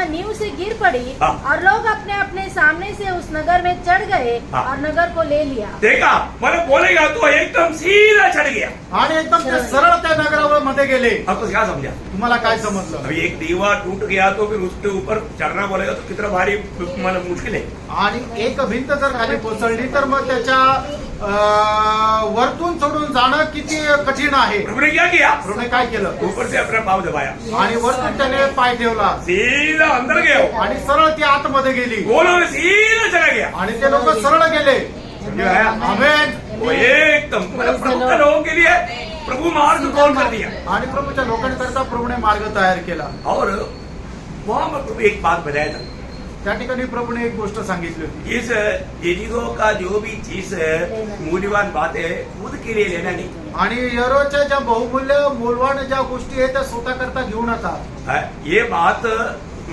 नींव से गिर पड़ी हाँ। और लोग अपने अपने सामने से उस नगर में चढ़ गए हाँ। और नगर को ले लिया। देखा मतलब बोलेगा तो एकदम सीधा चढ़ गया. आणि एकदम ते सरळ त्या नगरावर मध्ये गेले. आपको क्या समझा. तुम्हाला काय समजलं? अभी एक दीवार टूट गया तो फिर उसके ऊपर चढ़ना बोलेगा तो कितना भारी मतलब मुश्किल है. आणि एक भिंत जर खाली कोसळली तर मग त्याच्या वरतून चढून जाणं किती कठीण आहे. प्रभु ने क्या किया, प्रभूने काय केलं? ऊपर से अपना पाव दबाया, आणि वरतून त्याने पाय ठेवला सीधा अंदर गया आणि सरळ ती आतमध्ये गेली वो लोग सीधा चला गया. आणि ते लोक सरळ गेले. समझ आया? आमेन. वो एकदम मतलब प्रभु के लोगों के लिए प्रभु मार्ग खोल कर दिया. आणि प्रभूच्या लोकांकरता प्रभूने मार्ग तयार केला. और वहां पर प्रभु एक बात बताया था. त्या ठिकाणी प्रभूने एक गोष्ट सांगितली होती. इस यरीहो का जो भी चीज मूल्यवान बात है खुद के लिए लेना नहीं. आणि यरोच्या ज्या बहुमूल्य मोलवान ज्या गोष्टी आहेत त्या स्वतः करता घेऊ नका. ये बात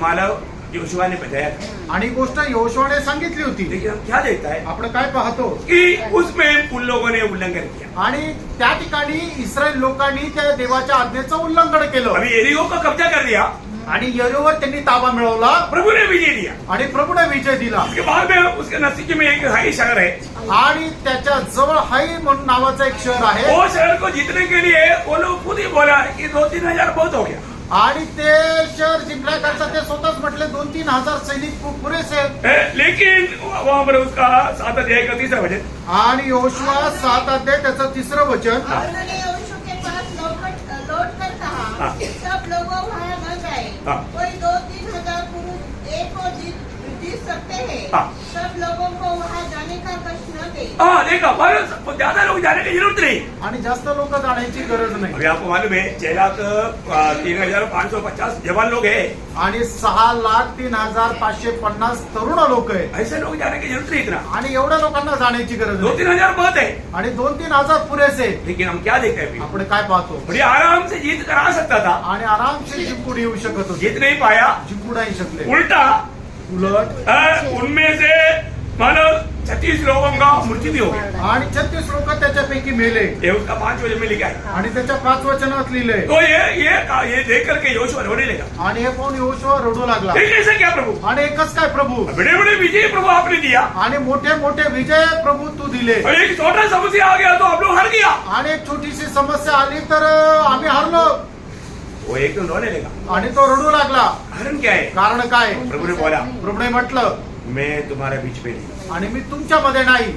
मानव योशुआ ने बताया था. आणि गोष्ट यहोशुआने सांगितली होती. लेकिन हम क्या देखता है आपण काय पाहतो कि उसमें उन लोगों ने उल्लंघन किया. आणि त्या ठिकाणी इस्रायल लोकांनी त्या देवाच्या आज्ञेचं उल्लंघन केलं अभी यरीहो का कब्जा कर दिया, आणि यरीहोवर त्यांनी ताबा मिळवला प्रभु ने विजय दिया. आणि प्रभूने विजय दिला. उसके बाद में उसके नजदीक में एक हाई शहर है. आणि त्याच्या जवळ हाई म्हणून नावाचं एक शहर आहे. वो शहर को जीतने के लिए वो लोग खुद ही बोला कि 2-3 हजार बहुत हो गया. आणि ते शहर जिंकण्याकरता ते स्वतःच म्हटले 2-3 हजार सैनिक पुरेसे आहेत. लेकिन वहां पर उसका 7 अध्याय का 3रा वचन, आणि यहोशुआ 7 अध्याय त्याचं 3रं वचन. और उन्होंने यहोशू के पास लौट कर कहा, हाँ। सब लोगों वहाँ न जाए. हाँ। कोई 2-3 हजार पुरुष एक को जीत सकते हैं. हाँ। सब लोगों को वहाँ जाने का कष्ट न दे. हाँ देखा पर ज्यादा लोग जाने की जरूरत नहीं. आणि जास्त लोक जाण्याची गरज नाही. अभी आपको मालूम है 6,3,550 जवान लोग हैं. आणि 6,03,550 तरुण लोक आहेत. ऐसे लोग जाने की जरूरत नहीं इतना. आणि एवढ्या लोकांना जाण्याची गरज नाही. 2-3 हजार बहुत है. आणि 2-3 हजार पुरेसे आहेत. लेकिन हम क्या देखते हैं, आपण काय पाहतो? बड़ी आराम से जीत कर आ सकता था. आणि आरामशीर जिंकून येऊ शकत होते. जीत नहीं पाया. जिंकू नाही शकले. उल्टा उलट उनमें से मानो 36 लोगों का मृत्यु भी हो गया. आणि 36 लोक त्याच्यापैकी मेले. ये उसका 5 वचन में लिखा है. आणि त्याच्या 5 वचनात लिहिलंय. तो ये देख करके योशुआ रोने लगा. आणि हे पाहून यहोशुआ रडू लागला. ये कैसे क्या प्रभु, आणि एकच काय प्रभू, बड़े बड़े विजय प्रभु आपने दिया आणि मोठे मोठे विजय प्रभू तू दिले. और एक छोटा समस्या आ गया तो आप लोग हार गया. आणि एक छोटीशी समस्या आली तर आम्ही हारलो. वो एकदम रोने लगा. आणि तो रडू लागला. कारण क्या है, कारण काय? प्रभु ने बोला प्रभूने म्हटलं मैं तुम्हारे बीच में नहीं. आणि मी तुमच्यामध्ये नाही.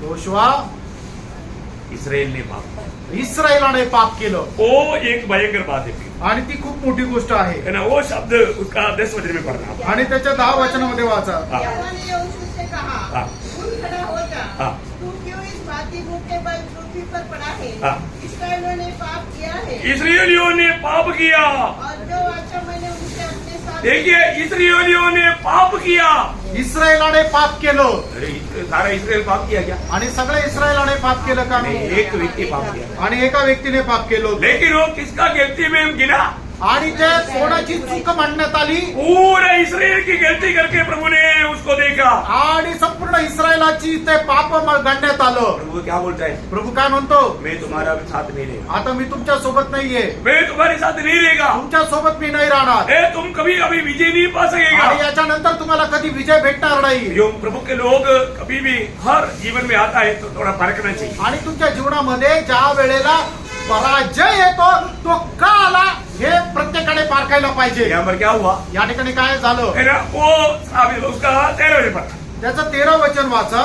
योशुआ इस्राएल ने पाप, इस्रायलाने पाप केलं. वो एक भयंकर बात है. आणि ती खूप मोठी गोष्ट आहे. है ना. वो शब्द उसका 10 वचन में पढ़ना. आणि त्याच्या 10 वचनामध्ये वाचा. हाँ. यहोवा ने यहोशू से कहा, हाँ. उठ खड़ा हो जा. हाँ. तू क्यों इस बाती मुख के बल पृथ्वी पर पड़ा है। हाँ। इसराइलियों ने पाप किया है इसराइलियों ने पाप किया। और जो वाचा मैंने उनसे अपने साथ देखिए, इसराइलियों ने पाप किया। इस्रायलाने पाप केलं अरे सारा इसराइल पाप किया क्या? आणि सगळ्या इस्रायलाने पाप केलं का नहीं, एक व्यक्ति पाप किया। आणि एका व्यक्तीने पाप केलं होतं. लेकिन वो किसका गलती में गिना? आणि ते कोणाची चूक मांडण्यात आली पूरा इसराइल की गलती करके प्रभु ने उसको देखा। आणि संपूर्ण इस्रायलाची ते पाप गणण्यात आलं. प्रभु क्या बोलता है? प्रभू काय म्हणतो, मैं तुम्हारा साथ नहीं रहेगा, आता मी तुमच्या सोबत नाहीये, मैं तुम्हारे साथ नहीं रहेगा। तुमच्या सोबत मी नाही राहणार ए, तुम कभी कभी विजय नहीं पा आणि सकेगा। याच्यानंतर तुम्हाला कधी विजय भेटणार नाही. जो प्रभु के लोग कभी भी हर जीवन में आता है तो थोड़ा परखना चाहिए। आणि तुमच्या जीवनामध्ये ज्या वेळेला पराजय येतो तो का आला हे प्रत्येकाने पारखायला पाहिजे. यहाँ पर क्या हुआ या ठिकाणी काय झालं है ना? वो अभी उसका 13 बजे पढ़ा। त्याचं 13 वचन वाचा.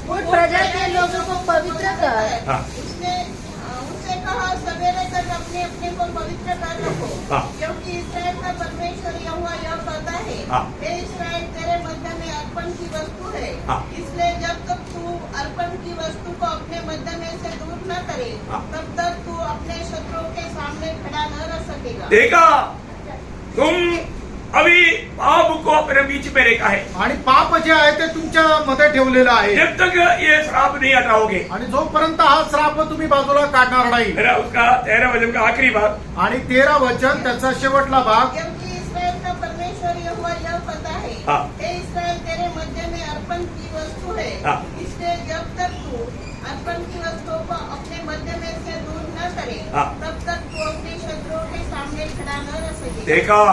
उन प्रजा के लोगों को पवित्र कर। हाँ। उसने उनसे कहा, सवेरे तक अपने अपने को पवित्र कर रखो, हाँ। क्योंकि इस्राएल का परमेश्वर यहोवा यह कहता है, हाँ। हे इस्राएल, तेरे मध्य में अर्पण की वस्तु है, हाँ। इसलिए जब तक तू अर्पण की वस्तु को अपने मध्य में से दूर न करे, हाँ। तब तक तू अपने शत्रुओं के सामने खड़ा न रह सकेगा। देखा, तुम अभी पाप को अपने बीच में रेखा है। आणि पाप जे आहे ते तुमच्या मध्ये ठेवलेलं आहे जब तक ये श्राप नहीं हटाओगे, आणि जोपर्यंत हा श्राप तुम्ही बाजूला काढणार नाही. मेरा उसका 13 वचन का आखिरी भाग, आणि 13 वचन त्याचा शेवटला भाग. क्योंकि इस्राएल का परमेश्वर यहोवा यह कहता है, हाँ। हे इस्राएल, तेरे मध्य में अर्पण की वस्तु है, हाँ। इसलिए जब तक तू अर्पण की वस्तुओं को अपने मध्य में से दूर न करे, हाँ। तब तक तू अपने शत्रुओं के सामने खड़ा न रह सकेगा। देखा,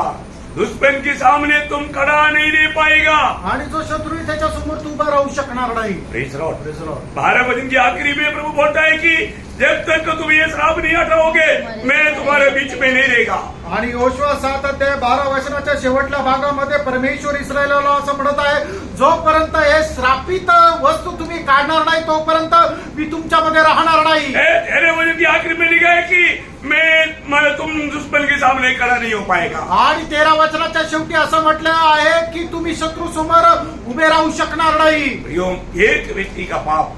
दुश्मन के सामने तुम खड़ा नहीं रह पाएगा। आणि जो शत्रू आहे त्याच्या समोर तू उभा राहू शकणार नाही. Praise the Lord. 12 वचन की आखिरी में प्रभु बोलता है कि जब तक तुम ये श्राप नहीं हटाओगे, मैं तुम्हारे बीच में नहीं रहेगा। आणि योशुआ 7 अध्याय 12 वचनाच्या शेवटल्या भागामध्ये परमेश्वर इस्रायलाला असं म्हणत आहे, जोपर्यंत हे श्रापित वस्तू तुम्ही काढणार नाही तोपर्यंत मी तुमच्यामध्ये राहणार नाही. 13 वचन की आखिरी में लिखा है कि मैं तुम दुश्मन के सामने खड़ा नहीं हो पाएगा। आणि 13 वचनाच्या शेवटी असं म्हटलं आहे की तुम्ही शत्रू समोर उभे राहू शकणार नाही. प्रियो, एक व्यक्ति का पाप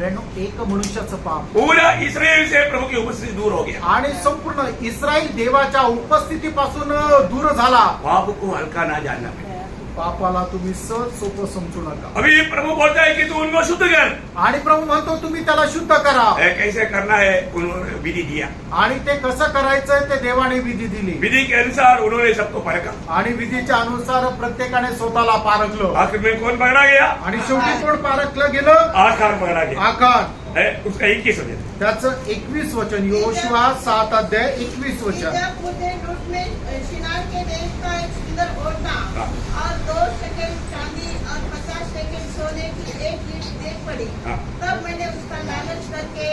एक मनुष्याचं पाप पूरा इसराइल से प्रभु की उपस्थिति दूर हो गया। आणि संपूर्ण इस्रायल देवाच्या उपस्थितीपासून दूर झाला. पाप को हल्का ना जानना पड़े। पापाला तुम्ही सहज सोपं समजू नका. अभी प्रभु बोलता है कि तू उनको शुद्ध कर। आणि प्रभू म्हणतो तुम्ही त्याला शुद्ध करा. कैसे करना है उन्होंने विधि दिया, आणि ते कसं करायचंय ते देवाने विधी दिली. विधि के अनुसार उन्होंने सबको परखा। आणि विधीच्या अनुसार प्रत्येकाने स्वतःला पारखलं. आखिर में कौन पकड़ा गया? आणि शेवटी कोण पारखलं गेलं? आखान पकड़ा गया। आकान. उसका 21 वचन। त्याचं 21 वचन, योशुआ 7 अध्याय 21 वचन. जब मुझे लूट में शिनार के देश का एक सुंदर ओढ़ना हाँ। और 2 शेकेल चांदी और 50 शेकेल सोने की एक ईंट देख पड़ी, हाँ। तब मैंने उसका लालच करके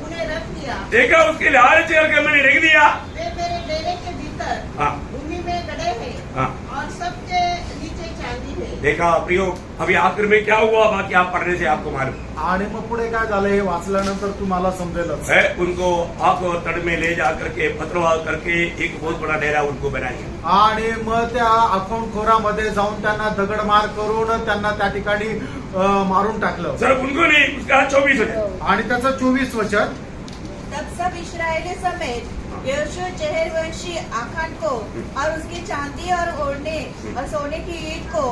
उन्हें रख दिया। देखा, उसके लालच करके मैंने रख दिया। वे मेरे डेरे के भीतर हाँ। भूमि में गड़े हैं हाँ। और सबके नीचे चांदी है। देखा प्रियो, अभी आखिर में क्या हुआ बाकी आप पढ़ने से आपको मालूम आणि मग पुढे काय झालं हे वाचल्यानंतर तुम्हाला समजेलच. है। उनको आंख और तड़ में ले जा करके पथरवा करके एक बहुत बड़ा डेरा उनको बनाया। आणि मग त्या अखोंड खोरामध्ये जाऊन त्यांना दगडमार करून त्यांना त्या ठिकाणी मारून टाकलं. सिर्फ उनको नहीं, उसका 24 वचन। आणि त्याचं 24 वचन. तब सब इस्राएली समेत यहोशू चेहरवंशी आखान को और उसकी चांदी और ओढ़ने और सोने की ईंट को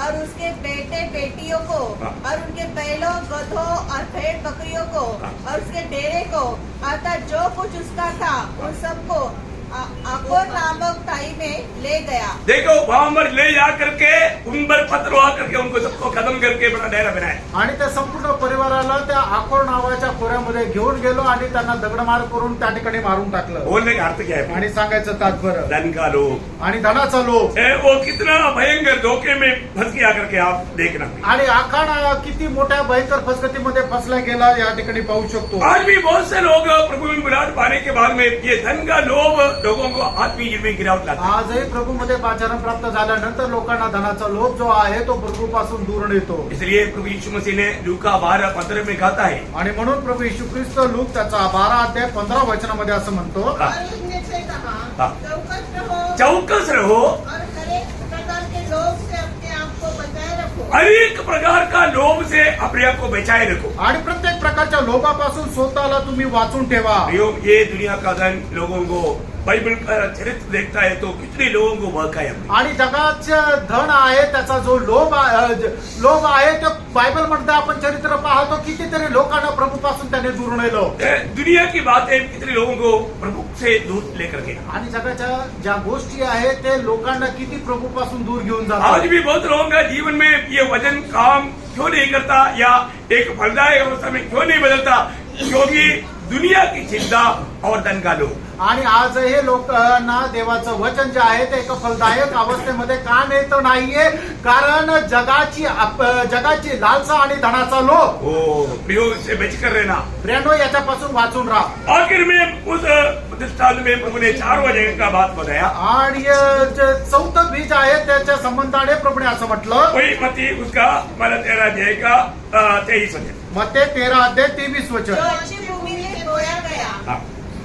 और उसके बेटे बेटियों को और उनके बैलों, गधों और भेड़ बकरियों को और उसके डेरे को, अर्थात जो कुछ उसका था उन सबको आकोर नामक ताई में ले गया। देखो, वहां पर ले जा करके उन पर पथरवा करके उनको सबको खत्म करके बड़ा डेरा बनाया। आणि त्या संपूर्ण परिवाराला त्या आकोर नावाच्या खोऱ्यामध्ये घेऊन गेलो आणि त्यांना दगडमार करून त्या ठिकाणी मारून टाकलं. बोलने का अर्थ क्या है? आणि सांगायचं तात्पर्य, धन का लोभ आणि धनाचा लोभ. वो कितना भयंकर धोखे में फंस गया करके आप देखना। आणि आखाड किती मोठ्या भयंकर फसगतीमध्ये फसला गेला या ठिकाणी पाहू शकतो. आज भी बहुत से लोग प्रभु में मुराद पाने के बाद में ये धन का लोभ लोगों को आत्मीय जीवन में गिरावट लाता है। आजही प्रभूमध्ये पाचारण प्राप्त झाल्यानंतर लोकांना धनाचा लोभ जो आहे तो प्रभूपासून दूर नेतो. इसलिए प्रभु यीशु मसीह ने लूका 12:15 में कहता है, आणि म्हणून प्रभू येशू ख्रिस्त लूक त्याचा 12 अध्याय 15 वचनामध्ये असं म्हणतो, हाँ। और उसने से कहा, हाँ। चौकस रहो चौकस रहो और हर एक प्रकार के लोग से अपने आप को बचाए रखो, अनेक प्रकार का लोभ से अपने आप को बचाए रखो। आणि प्रत्येक प्रकारच्या लोभापासून स्वतःला तुम्ही वाचून ठेवा. भाइयों, ये दुनिया का धन लोगों को बाइबल का चरित्र देखता है तो कितने लोगों को बहकाया. आणि जगाचं धन आहे त्याचा जो लोभ आहे तो बायबल मध्ये आपण चरित्र पाहतो कितीतरी लोकांना प्रभूपासून त्याने दूर नेलं. दुनिया की बातें कितने लोगों को प्रभु से दूर लेकर गया. आणि जगाच्या ज्या गोष्टी आहेत ते लोकांना किती प्रभूपासून दूर घेऊन आज जातात. भी बहुत लोगों का जीवन में ये वजन काम क्यों नहीं करता या एक फलदायक अवस्था में क्यों नहीं बदलता, क्योंकि दुनिया की चिंता और धन का लोभ. आणि आजही लोकांना देवाचं वचन जे आहे ते एक फलदायक अवस्थेमध्ये का नेत नाहीये, कारण जगाची लालसा आणि धनाचा लोभ. ओ प्रियो, से बचकर रहना. प्रियानो, याच्यापासून वाचून राहा. आखिर में उस दृष्टांत में प्रभु ने 4 वजह का बात बताया. आणि जे चौथं बीज आहे त्याच्या संबंधाने प्रभूने असं म्हटलं. वही मती उसका 13 अध्याय का 23 वचन. मत्ते 13 अध्याय 23 जो वचन. अच्छी भूमि में बोया गया हाँ.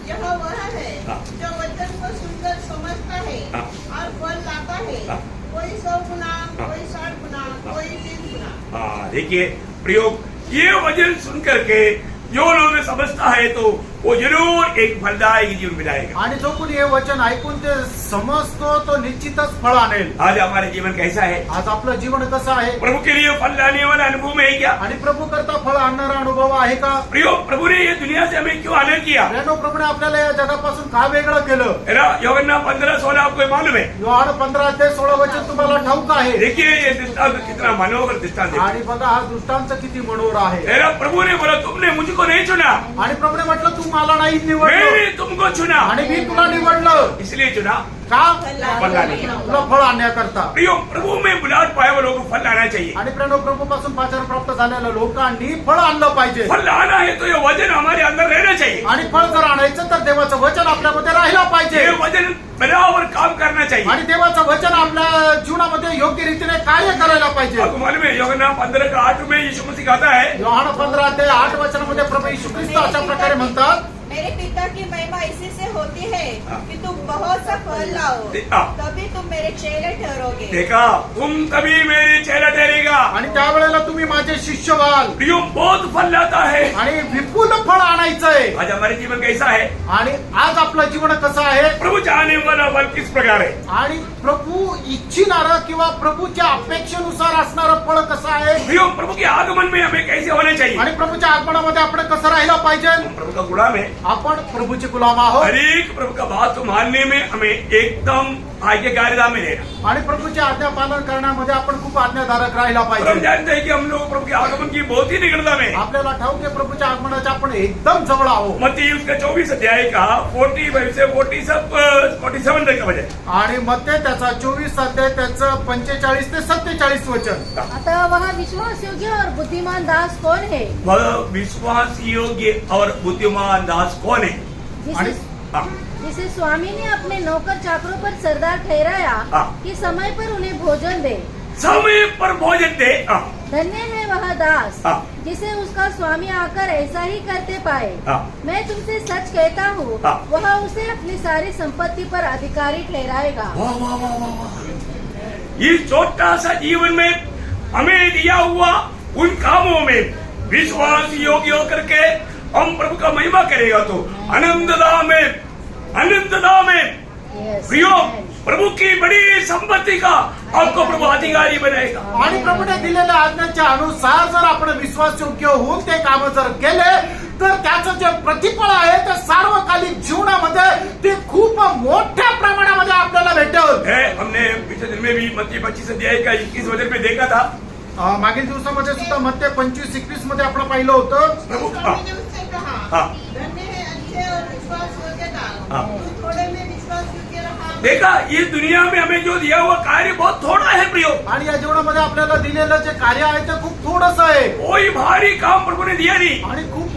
यह वह है हाँ. जो वचन को सुनकर समझता है हाँ. और फल लाता है. हाँ. कोई 100 गुना, हाँ. कोई 60 गुना, कोई 30 गुना. हाँ, देखिए प्रयोग, ये वचन सुन करके जो लोग समझता है तो वो जरूर एक फलदायक जीवन बिताएगा. आणि जो कोणी हे वचन ऐकून ते समजतो तो निश्चितच फळ आणेल. आज हमारे जीवन कैसा है? आज आपलं जीवन कसं आहे प्रभु के लिए फल लाने वाला अनुभव में है क्या? आणि प्रभू करता फळ आणणारा अनुभव आहे का? प्रियो, प्रभु ने ये दुनिया से हमें क्यों अलग किया? प्रियानो, प्रभूने आपल्याला या जगापासून का वेगळं केलं? यूहन्ना 15:16 आपको मालूम है. योहान 15 अध्याय 16 वचन तुम्हाला ठाऊक आहे. देखिए ये दृष्टांत कितना मनोहर दृष्टांत है. आणि बघा हा दृष्टांत किती मनोहर आहे. प्रभु ने बोला, तुमने मुझको नहीं चुना, आणि प्रभूने म्हटलं तू मला नाही निवडलं मैंने तुमको चुना. आणि मी तुला निवडलं. इसलिए चुना का? फल लाने. तुला फळ आणण्याकरता. प्रियो, प्रभु में बुलाहट पाए हुए लोगों को फल लाना चाहिए. आणि प्रियानो, प्रभूपासून पाचारण प्राप्त झालेल्या लोकांनी फळ आणलं पाहिजे. फल लाना है तो ये वचन हमारे अंदर रहना चाहिए. आणि फळ जर आणायचं तर देवाचं वचन आपल्यामध्ये राहिलं पाहिजे. ये वचन बराबर काम करना चाहिए. आणि देवाचं वचन आपल्या जीवनामध्ये योग्य रीतीने कार्य करायला पाहिजे. आपको मालूम है यूहन्ना 15:8 में यीशु मसीह कहता है, योहान 15 अध्याय 8 वचनामध्ये प्रभू येशू ख्रिस्त अशा प्रकारे म्हणतात, मेरे पिता की महिमा इसी से होती है हाँ. कि तुम बहुत सा फल लाओ, हाँ. तभी तुम मेरे चेले ठहरोगे. देखा, तुम तभी मेरे चेला ठहरेगा. आणि त्यावेळेला तुम्ही माझे शिष्य व्हाल. प्रियो, बहुत फल लाता है. आणि विपुल फळ आणायचंय. आज हमारे जीवन कैसा है? आणि आज आपलं जीवन कसं आहे? प्रभु चाहने वाला फल किस प्रकार है? आणि प्रभू इच्छिणारं किंवा प्रभूच्या अपेक्षेनुसार असणारं फळ कसं आहे? प्रियो, प्रभु के आगमन में हमें कैसे होना चाहिए? आणि प्रभूच्या आगमनामध्ये आपण कसं राहिलं पाहिजे? हम प्रभु का गुलाम है. आपण प्रभूचे गुलाम आहोत. हर एक प्रभु का बात को मानने में हमें एकदम आज्ञाकारिता में रहना. आणि प्रभूचे आज्ञा पालन करण्यामध्ये आपण खूप आज्ञाधारक राहिला और हम पाहिजे. जानते हैं कि हम लोग प्रभु के आगमन की बहुत ही निकटता में. आपल्याला ठाऊक आहे प्रभूच्या आगमनाच्या आपण एकदम जवळ आहोत. मत्ती उसका 24 अध्याय का 45 से 47 तक का वचन. आणि मध्ये त्याचा 24 अध्याय त्याचं 45 ते 47 वचन. अतः वह विश्वास योग्य और बुद्धिमान दास कौन है, वह विश्वास योग्य और बुद्धिमान दास कौन है? आणि हाँ. जिसे स्वामी ने अपने नौकर चाकरों पर सरदार ठहराया हाँ. कि समय पर उन्हें भोजन दे. समय पर भोजन दे. हाँ. धन्य है वह दास हाँ. जिसे उसका स्वामी आकर ऐसा ही करते पाए. हाँ. मैं तुमसे सच कहता हूँ, हाँ. वह उसे अपनी सारी संपत्ति पर अधिकारी ठहराएगा. वाह वाह वाह वाह वाह. इस छोटा सा जीवन में हमें दिया हुआ उन कामों में विश्वास योग्य होकर के हम प्रभु का महिमा करेगा तो अनंतता में Yes. प्रियो, प्रभु की बड़ी संपत्ती का आपको प्रभु अधिकारी बनाएगा. आणि प्रभूने दिलेल्या आज्ञाच्या अनुसार जर आपण विश्वासयोग्य होऊन ते काम जर केले तर त्याचं जे प्रतिफळ आहे ते सार्वकालिक जीवनामध्ये ते खूप मोठ्या प्रमाणामध्ये आपल्याला भेटेल. हमने पिछले दिन में भी मत्ती 25 अध्याय का 21 वचन में देखा था. मागील दिवसामध्ये सुद्धा मध्ये 25-21 मध्ये आपण पाहिलं होतं. प्रभु स्वामी ने उससे कहा, हाँ. धन्य है अच्छे और विश्वास योग्य दास. हाँ. तू थोड़े में विश्वास योग्य रहा. देखा, इस दुनिया में हमें जो दिया हुआ कार्य बहुत थोड़ा है प्रियो. आणि या जीवनामध्ये आपल्याला दिलेलं जे कार्य आहे ते खूप थोडंच आहे. कोई भारी काम प्रभु ने दिया नहीं. आणि खूप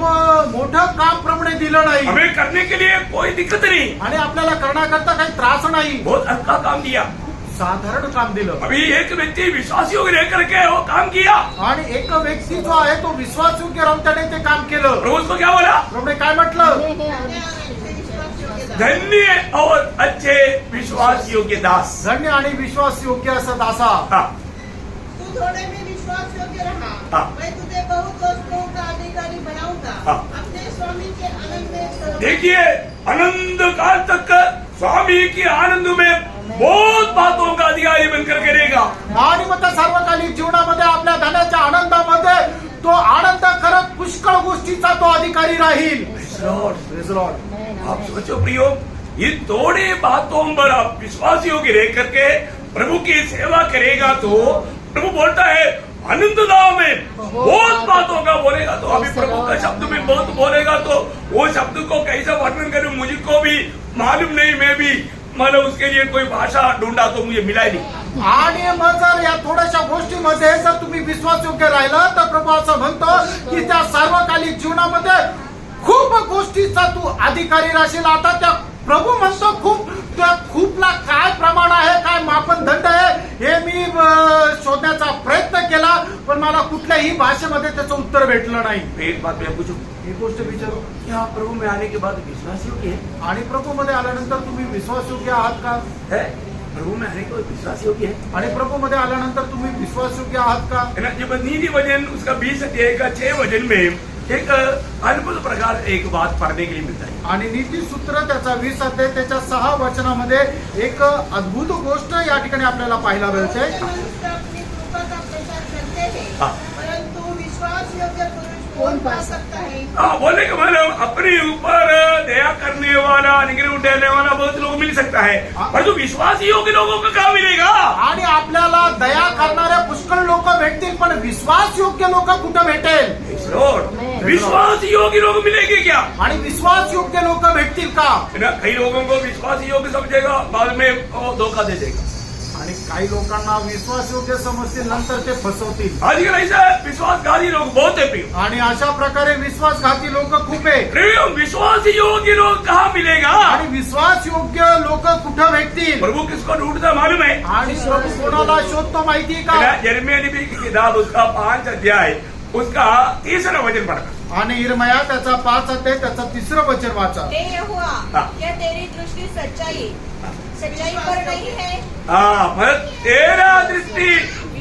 मोठं काम प्रभूने दिलं नाही. हमें करने के लिए कोई दिक्कत नहीं. आणि आपल्याला करण्याकरता काही त्रास नाही. बहुत हल्का काम दिया. साधारण काम दिलं. अभी एक व्यक्ति विश्वास योग्य रह करके वो काम किया. आणि एक व्यक्ती जो आहे तो विश्वासयोग्य राहून त्याने ते काम केलं. प्रभु उसको क्या बोला? प्रभूने काय म्हटलं? धन्य है और धन्य और अच्छे विश्वास योग्य दास. धन्य और अच्छे विश्वास योग्य दास. धन्य आणि विश्वासयोग्य असं दासा. हाँ. तू थोड़े में विश्वास योग्य रहा, हाँ। मैं तुझे बहुत वस्तुओं का अधिकारी बनाऊंगा, हाँ। अपने स्वामी के आनंद में सर्व- देखिए, अनंत काल तक स्वामी की आनंद में बहुत बातों का अधिकारी बनकर के रहेगा. आणि मग त्या सार्वकालिक जीवनामध्ये आपल्या धनाच्या आनंदामध्ये तो आनंद करत पुष्कळ गोष्टीचा तो अधिकारी राहील. Praise the Lord. आप सोचो प्रियो, ये थोड़े बातों पर आप विश्वास योग्य रह करके प्रभु की सेवा करेगा तो प्रभु बोलता है आनंददा में बहुत बातों का बोलेगा. तो अभी प्रभु का शब्द में बहुत बोलेगा तो वो शब्द को कैसा वर्णन करूं मुझको भी मालूम नहीं. मैं भी मतलब उसके लिए कोई भाषा ढूंढा तो मुझे मिला ही नहीं. आणि मग जर या थोड्याशा गोष्टीमध्ये जर तुम्ही विश्वास योग्य राहिला तर प्रभू असं म्हणतो की त्या सार्वकालिक जीवनामध्ये खूप गोष्टीचा तू अधिकारी राहशील. आता त्या प्रभू म्हणतो खूपला काय प्रमाण आहे, काय मापदंड आहे हे मी शोधण्याचा प्रयत्न केला, पण मला कुठल्याही भाषेमध्ये त्याचं उत्तर भेटलं नाही. एक बात मैं पूछूं, एक गोष्ट विचारू, क्या प्रभु में आने के बाद विश्वास योग्य है? आणि प्रभू मध्ये आल्यानंतर तुम्ही विश्वास योग्य आहात का? है प्रभु में आने को विश्वास योग्य है. आणि प्रभू मध्ये आल्यानंतर तुम्ही विश्वास योग्य आहात का? है ना. जब नीति वचन उसका 20 अध्याय का 6 वचन में एक अद्भुत प्रकार एक बात पढ़ने के लिए मिलता है. आणि नीती सूत्र त्याचा 20 अध्याय त्याच्या 6 वचनामध्ये एक अद्भुत गोष्ट या ठिकाणी आपल्याला पाहायला मिळते. मनुष्य अपनी कृपा का प्रचार करते हैं, हाँ. परंतु विश्वास योग्य पुरुष कौन पा सकता है? बोलने का मतलब अपने ऊपर दया करने वाला, निगरानी उठाने वाला बहुत लोग मिल सकता है, पर जो विश्वास योग्य लोगों को क्या मिलेगा? आणि आपल्याला दया करणारे पुष्कळ लोक भेटतील, पण विश्वास योग्य लोक कुठं भेटेल? लॉर्ड, विश्वास योग्य लोग मिलेंगे क्या? आणि विश्वास योग्य लोक भेटतील का? है ना. कई लोगों को विश्वास योग्य समझेगा, बाद में वो धोखा दे देगा. आणि काही लोकांना विश्वास योग्य समजतील, नंतर ते फसवतील. आजकल ऐसा विश्वासघाती लोग बहुत है प्रियो. आणि अशा प्रकारे विश्वासघाती लोक खूप आहे. प्रियो, विश्वास योग्य लोग कहाँ मिलेगा? आणि विश्वास योग्य लोक कुठं भेटतील? प्रभु किसको ढूंढता मालूम है? आणि प्रभू कोणाला शोधतो माहितीये है ना. का? यिर्मयाह नबी की किताब उसका 5 अध्याय उसका 3रा वचन पढ़ा. आणि इर्मया त्याचा 5 अध्याय त्याचा 3रं वचन वाचा. हे यहोवा, हाँ. क्या तेरी दृष्टि सच्चाई पर नहीं है? हाँ, मतलब तेरा दृष्टि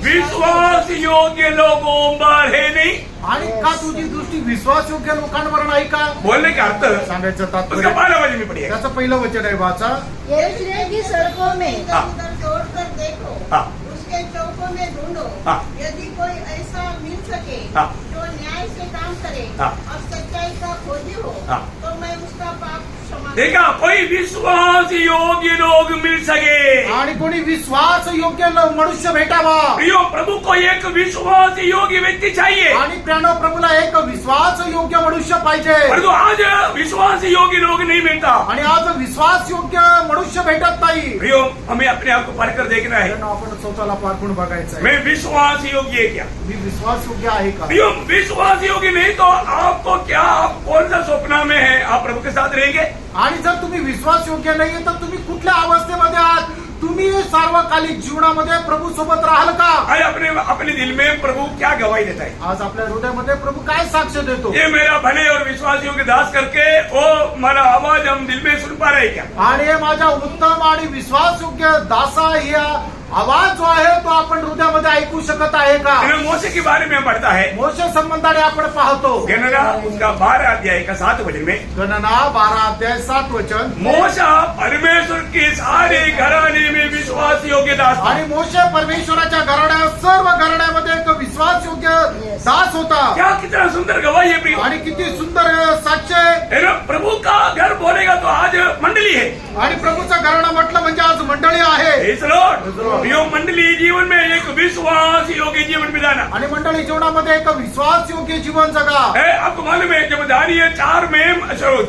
विश्वास योग्य लोगों पर है नहीं. आणि का तुझी दृष्टी विश्वास योग्य लोकांवर नाही का? बोलने का अर्थ सांगायचं उसका तात्पर्य 12 वचन में पढ़िएगा. त्याचं पहिलं वचन आहे वाचा. यरूशलेम की सड़कों में इधर हाँ. उधर दौड़कर देखो, हाँ. उसके चौकों में ढूंढो, हाँ. यदि कोई ऐसा मिल सके हाँ. जो न्याय से काम करे हाँ. और सच्चाई का खोजी हो, हाँ. तो मैं उसका पाप क्षमा देखा, कोई विश्वास योग्य लोग मिल सके. आणि कोणी विश्वास योग्य मनुष्य भेटावा. प्रियो, प्रभु को एक विश्वास योग्य व्यक्ति चाहिए. आणि प्रणव प्रभूला एक विश्वास योग्य मनुष्य पाहिजे. परंतु आज विश्वास योग्य लोग नहीं मिलता. आणि आज विश्वास योग्य मनुष्य भेटत नाही. प्रियो, हमें अपने आप को पढ़कर देखना है. त्यांना आपण स्वतःला पारखून बघायचं आहे. मैं विश्वास योग्य है क्या? मी विश्वास योग्य आहे का? प्रियो, विश्वास योग्य नहीं तो आपको क्या, आप कौन सा स्वप्न में है? आप प्रभु के साथ रहेंगे? आणि जर तुम्ही विश्वास योग्य नाहीये तर तुम्ही कुठल्या अवस्थेमध्ये आहात? तुम्ही सार्वकालिक जीवनामध्ये प्रभू सोबत राहाल का? आज अपने अपने दिल में प्रभु क्या गवाही देता है? आज आपल्या हृदयामध्ये प्रभू काय साक्ष देतो? ये मेरा भले और विश्वास योग्य दास करके वो हमारा आवाज हम दिल में सुन पा रहे हैं क्या? आणि हे माझ्या उत्तम आणि विश्वास योग्य दासा या आवाज जो आहे तो आपण हृदयामध्ये ऐकू शकत आहे का? इन्हें मोसे के बारे में पढ़ता है. मोशे संबंधाने आपण पाहतो. गणना उसका 12 अध्याय का 7 वचन में गणना 12 अध्याय 7 वचन. मोशा परमेश्वर के सारे घराने में विश्वास योग्य दास था. आणि मोशे परमेश्वराच्या घराण्यात सर्व घराण्यामध्ये एक विश्वास योग्य दास होता. क्या कितना सुंदर गवाही है प्रियो. आणि किती सुंदर साक्ष आहे. है ना. प्रभु का घर बोलेगा तो आज मंडली है. आणि प्रभूचं घराणं म्हटलं म्हणजे आज मंडळी आहे. Praise the Lord. प्रियो, मंडली जीवन में एक विश्वास योग्य जीवन बिताना आणि मंडळी जीवनामध्ये एक विश्वास योग्य जीवन जगा. है. आपको मालूम है जब दानियल 4 में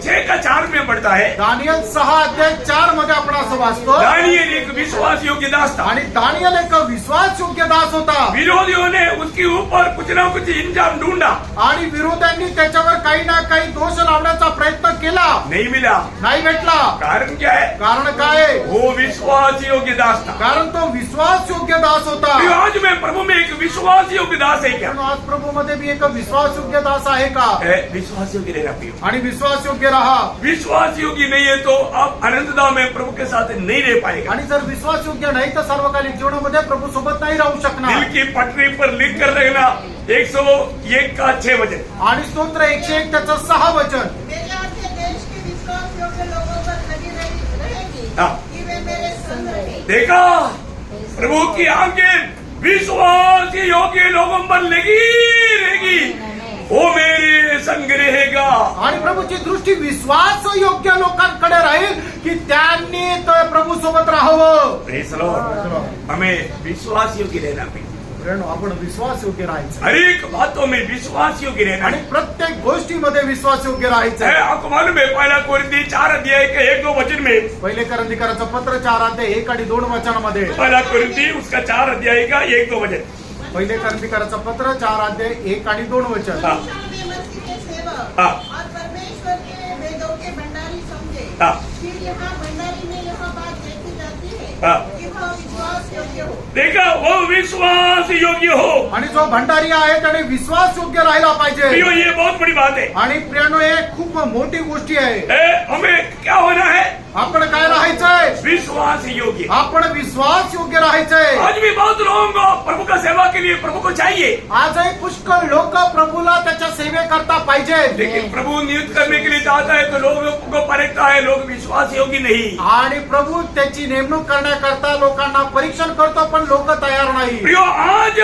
6 का 4 में पढ़ता है, दानियल 6 अध्याय 4 मध्ये आपण असं वाचतो. दानियल एक विश्वास योग्य दास था. आणि दानियल एक विश्वास योग्य दास होता. विरोधियों ने उसके ऊपर कुछ ना कुछ इंजाम ढूंढा, आणि विरोध्यांनी त्याच्यावर काही ना काही दोष लावण्याचा प्रयत्न केला, नहीं मिला. नाही भेटला. कारण क्या है? कारण काय? वो विश्वास योग्य दास था. कारण तो विश्वास योग्य दास होता. प्रियो, आज मैं प्रभु में एक विश्वास योग्य दास है क्या? पण आज प्रभू मध्ये मी एक विश्वास योग्य दास आहे का? विश्वास योग्य रहना प्रियो. आणि विश्वास योग्य राहा. विश्वास योग्य नहीं है तो आप अनंतता में प्रभु के साथ नहीं रह पाएगा. आणि जर विश्वास योग्य नाही तर सार्वकालिक जीवनामध्ये प्रभू सोबत नाही राहू दिल शकणार. की पटरी पर लिख कर रखना 101 का 6 वचन. आणि स्तोत्र 101 त्याचं 6 वचन. मेरे आपके देश के विश्वास योग्य लोगों पर लगी रहेगी हाँ. कि वे मेरे संग रहे. देखा, प्रभु की आंखें विश्वास योग्य लोगों पर लगी रहेगी, वो मेरे संग रहेगा. आणि प्रभूची दृष्टी विश्वास योग्य लोकांकडे राहील की त्यांनी तर प्रभू सोबत राहावं. Praise the Lord. हमें विश्वास योग्य रहना चाहिए. मित्रांनो, आपण विश्वास योग्य राहायचं हर एक बातों में विश्वास योग्य रहना आणि है. प्रत्येक गोष्टीमध्ये विश्वास योग्य राहायचं. आपको मालूम है, पहला कोरिन्थी 4 अध्याय के 1-2 वचन में, पहिले करंदीकराचं पत्र 4 अध्याय 1 आणि 2 वचनामध्ये. पहला कोरिन्थी उसका 4 अध्याय का 1-2 वचन. पहिले करंदीकराचं पत्र 4 अध्याय 1 आणि 2 वचन. हाँ. वे मसीह के सेवक हाँ. और परमेश्वर के वेदों के भंडारी समझे. हाँ. फिर यहाँ भंडारी में यह बात देखी जाती है हाँ. कि वह विश्वास योग्य हो. देखा, वो विश्वास योग्य हो. आणि जो भंडारी आहे त्याने विश्वास योग्य राहिला पाहिजे. प्रियो, ये बहुत बड़ी बात है. आणि प्रियानो, हे खूप मोठी गोष्टी आहे. हमें क्या होना है? आपण काय राहायचंय? विश्वास योग्य. आपण विश्वास योग्य राहायचंय. आज भी बहुत लोगों को प्रभु का सेवा के लिए प्रभु को चाहिए, आजही पुष्कळ लोक प्रभूला त्याच्या सेवेकरता पाहिजे. लेकिन प्रभु नियुक्त करने के लिए चाहता है तो लोगों को परखता है, लोग विश्वास योग्य नहीं. आणि प्रभू त्याची नेमणूक करण्याकरता लोकांना परीक्षण करतो, पण लोक तयार नाही. प्रियो, आज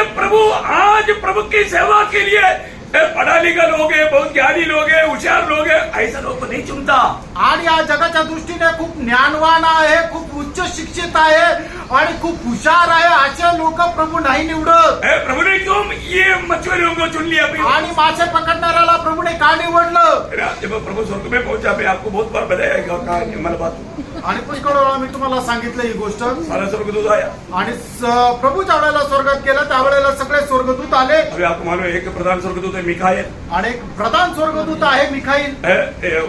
प्रभु की सेवा के लिए पढ़ा लिखा लोग है, बहुत ज्ञानी लोग है, होशियार लोग है, ऐसा लोग को नहीं चुनता. आणि या जगाच्या दृष्टीने खूप ज्ञानवान आहे, खूप उच्च शिक्षित आहे आणि खूप हुशार आहे, असे लोक प्रभू नाही निवडत. प्रभु ने क्यों ये मछुआरों को चुन लिया? प्रियो, आणि मासे पकडणाऱ्याला प्रभूने का निवडलं? जब प्रभू स्वर्ग में पहुंचा, मैं आपको बहुत बार बताया मला बात. आणि पुष्कळ वेळा मी तुम्हाला सांगितलं ही गोष्ट. सारा स्वर्गदूत आया. आणि प्रभू ज्या वेळेला स्वर्गात गेला त्यावेळेला सगळे स्वर्गदूत आले. अभी आपको मालूम है, एक प्रधान स्वर्गदूत है मिखाएल. आणि एक प्रधान स्वर्गदूत आहे मिखाईल.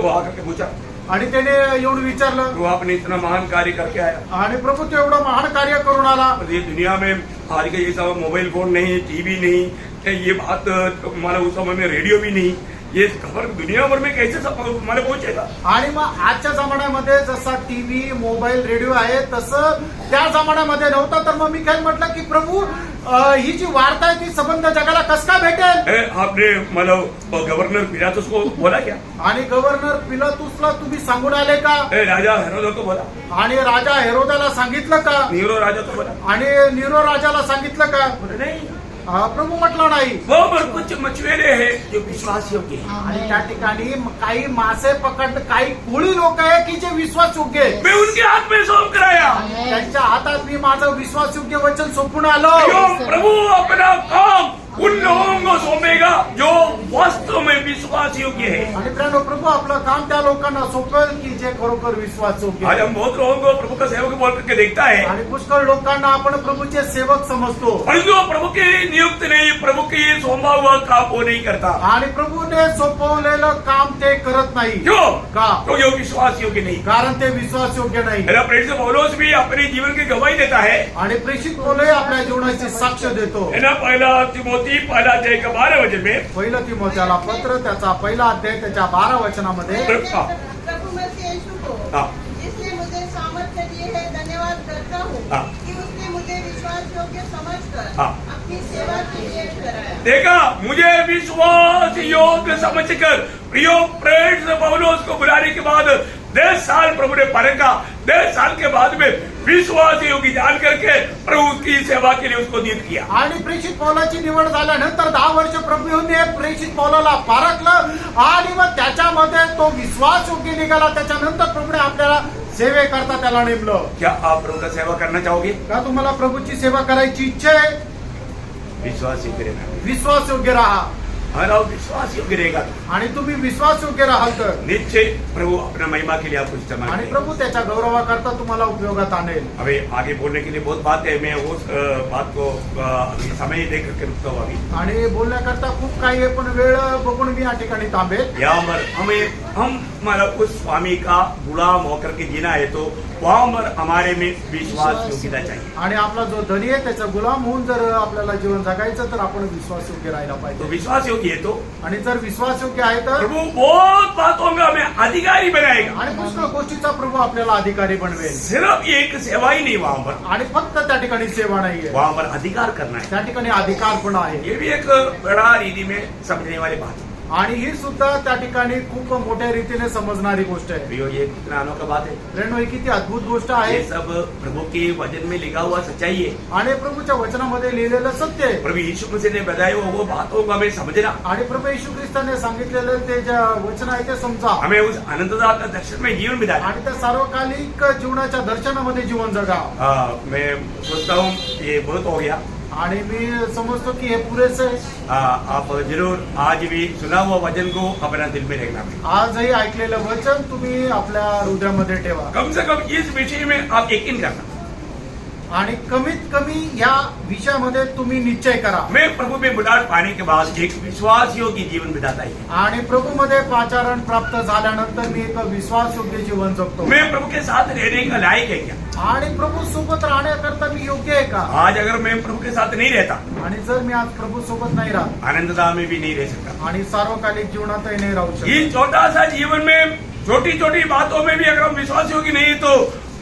वो आकर के पूछा, आणि त्याने येऊन विचारलं. वो आपने इतना महान कार्य करके आया, आणि प्रभू तो एवढं महान कार्य करून आला. ये दुनिया में आज के ये सब मोबाइल फोन नहीं, टीवी नहीं, ये बात हमारा उस समय में रेडियो भी नहीं, ये खबर दुनिया भर में कैसे सब हमारे पहुंचेगा? आणि मग आजच्या जमान्यामध्ये जसा टीव्ही मोबाईल रेडिओ आहे तसं त्या जमान्यामध्ये नव्हता. तर मग मी काय म्हटलं की प्रभू, ही जी वार्ता आहे ती संबंध जगाला कस का भेटेल? आपने मतलब गवर्नर पिलातुस को बोला क्या? आणि गव्हर्नर पिलातुसला तुम्ही सांगून आले का? राजा हेरोद को बोला? आणि राजा हेरोदाला सांगितलं का? नीरो राजा को बोला? आणि नीरो राजाला सांगितलं का? बोले नहीं. प्रभू म्हटलं नाही. वो पर कुछ मछुएरे हैं जो विश्वास योग्य है. आणि त्या ठिकाणी काही मासे पकड, काही कोळी लोक आहे की जे विश्वास योग्य आहे. मैं उनके हाथ में सौंप कराया. त्यांच्या हातात मी माझं विश्वास योग्य वचन सोपून आलो. क्यों? प्रभु अपना काम उन लोगों को सौंपेगा जो वास्तव में विश्वास योग्य है. आणि प्रियानो, प्रभू आपलं काम त्या लोकांना सोपेल की जे खरोखर विश्वास योग्य आज आहे. हम बहुत लोगों को प्रभु का सेवक बोल करके देखता है, आणि पुष्कळ लोकांना आपण प्रभूचे सेवक समजतो. परंतु प्रभु के नियुक्त नहीं, प्रभु के सौंपा हुआ काम वो नहीं करता. आणि प्रभूने सोपवलेलं काम ते करत नाही. क्यों? का? क्योंकि वो विश्वास योग्य नहीं. कारण ते विश्वास योग्य नाही. मेरा प्रेरित पौलुस भी अपने जीवन की गवाही देता है. आणि प्रेषित पौलुस आपल्या जीवनाची साक्ष देतो. है ना, पहला तिमोथी पहला अध्याय का 12 वचन में, पहिलं तिमोथेला पत्र त्याचा पहिला अध्याय त्याच्या 12 वचनामध्ये. प्रभु मसीह यीशु को हाँ. जिसने मुझे सामर्थ्य दिए है धन्यवाद करता हूँ हाँ. कि उसने मुझे विश्वास योग्य समझकर हाँ. अपनी सेवा के लिए ठहराया. देखा, मुझे विश्वास योग्य समझकर प्रियो प्रेरित पौलुस को बुलाने के बाद 10 साल प्रभु ने परखा. 10 साल के बाद में विश्वास योग्य जान करके प्रभु की सेवा के लिए उसको नियुक्त किया. आणि प्रेषित पौलाची निवड झाल्यानंतर 10 वर्ष प्रभूने प्रेषित पौलाला पारखलं आणि मग त्याच्यामध्ये तो विश्वास योग्य निघाला. त्याच्यानंतर प्रभूने आपल्याला सेवेकरता त्याला नेमलं. क्या आप प्रभु का सेवा करना चाहोगे? का तुम्हाला प्रभूची सेवा करायची इच्छा आहे? विश्वास योग्य रहना. विश्वास योग्य राहा. हमारा विश्वास योग्य रहेगा आणि तुम्ही विश्वास योग्य राहाल तर निश्चय प्रभु अपना महिमा के लिए आपको इस्तेमाल आणि करेगा. प्रभू त्याच्या गौरवाकरता तुम्हाला उपयोगात आणेल. अभी आगे बोलने के लिए बहुत बात है, मैं उस बात को अभी समय देख करके रुकता हूँ. अभी आणि बोलण्याकरता खूप काही आहे, पण वेळ बघून मी या ठिकाणी थांबेल. यहाँ पर हमें हम मतलब उस स्वामी का गुलाम होकर के जीना है तो वहां पर हमारे में विश्वास योग्यता चाहिए। आणि आपला जो धनी आहे त्याचा गुलाम होऊन जर आपल्याला जीवन जगायचं तर आपण विश्वास योग्य राहायला तो पाहिजे। विश्वास योग्य है तो आणि जर विश्वास योग्य आहे तर प्रभु बहुत बातों में हमें अधिकारी बनाएगा। आणि पुष्कळ गोष्टीचा प्रभू आपल्याला अधिकारी बनवेल। सिर्फ एक सेवा ही नहीं वहां पर, आणि फक्त त्या ठिकाणी सेवा नाहीये, वहां पर अधिकार करना है। त्या ठिकाणी अधिकार पण आहे। ये भी एक बड़ा रीति में समझने वाली बात है। आणि ही सुद्धा त्या ठिकाणी खूप मोठ्या रीतीने समजणारी गोष्ट आहे। प्रियो, ये कितना अनोखा बात है। फ्रेंड, ही किती अद्भुत गोष्ट आहे। ये सब प्रभु के वचन में लिखा हुआ सच्चाई है। आणि प्रभूच्या वचनामध्ये लिहिलेलं सत्य आहे। प्रभु यीशु मसीह ने बताया वो बातों को हमें समझना, आणि प्रभू येशू ख्रिस्ताने सांगितलेलं ते जे वचन आहे ते समजा हमें उस अनंतता का दर्शन में जीवन बिताना। आणि त्या सार्वकालिक जीवनाच्या दर्शनामध्ये जीवन जगा। मैं सोचता हूँ ये बहुत हो गया। आणि मी समजतो की हे पुरेसे आहे। आप जरूर आज भी सुना हुआ वचन को अपना दिल में रखना। आजही ऐकलेलं वचन तुम्ही आपल्या हृदयामध्ये ठेवा कम से कम इस विषय में आप यकीन करना। आणि कमीत कमी या विषयामध्ये तुम्ही निश्चय करा। मैं प्रभु में बुलाहट पाने के बाद एक विश्वास योग्य जीवन बिताता ही। आणि प्रभूमध्ये पाचारण प्राप्त झाल्यानंतर मी एक विश्वास योग्य जीवन जगतो। मैं प्रभु के साथ रहने का लायक है क्या? आणि प्रभू सोबत राहण्याकरता मी योग्य आहे का? आज अगर मैं प्रभु के साथ नहीं रहता, आणि जर मी आज प्रभू सोबत नाही राहत आनंदता में भी नहीं रह सकता। आणि सार्वकालिक जीवनातही नाही राहू शकत। इस छोटा सा जीवन में छोटी छोटी बातों में भी अगर हम विश्वास योग्य नहीं तो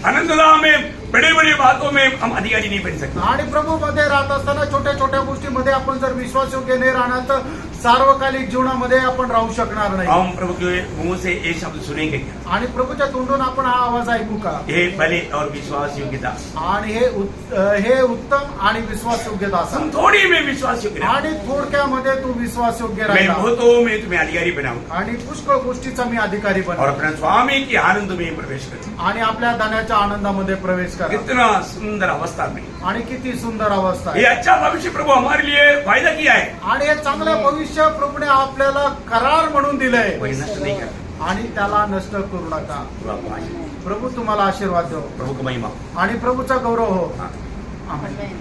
आनंदता में बड़ी बड़ी बातों में हम अधिकारी नहीं बन सकते। आणि प्रभूमध्ये राहत असताना छोट्या छोट्या गोष्टीमध्ये आपण जर विश्वास योग्य नाही राहणार तर सार्वकालिक जीवनामध्ये आपण राहू शकणार नाही। हम प्रभु के मुंह से ये शब्द सुनेंगे क्या? आणि प्रभूच्या तोंडून आपण हा आवाज ऐकू का? हे भले और विश्वास योग्यता। आणि हे उत्तम आणि विश्वास योग्यता असा। हम थोड़ी में विश्वास योग्य रहा। आणि थोडक्यामध्ये तू विश्वास योग्य मैं राहिला बहुतों में तुम्हें अधिकारी बनाऊंगा आणि पुष्कळ गोष्टीचा मी अधिकारी और बन अपना स्वामी के आनंद में प्रवेश करूंगा। आणि आपल्या धनाच्या आनंदामध्ये प्रवेश करा। कितना सुंदर अवस्था में आणि किती सुंदर अवस्था ये आहे। अच्छा भविष्य प्रभु हमारे लिए वायदा किया है, आणि हे चांगलं भविष्य प्रभूने आपल्याला करार म्हणून दिलंय वही नष्ट नहीं करता। आणि त्याला नष्ट करू नका। प्रभु आपको आशीर्वाद, प्रभू तुम्हाला आशीर्वाद देव प्रभु को महिमा। आणि प्रभूचा गौरव हो। हाँ। आमेन।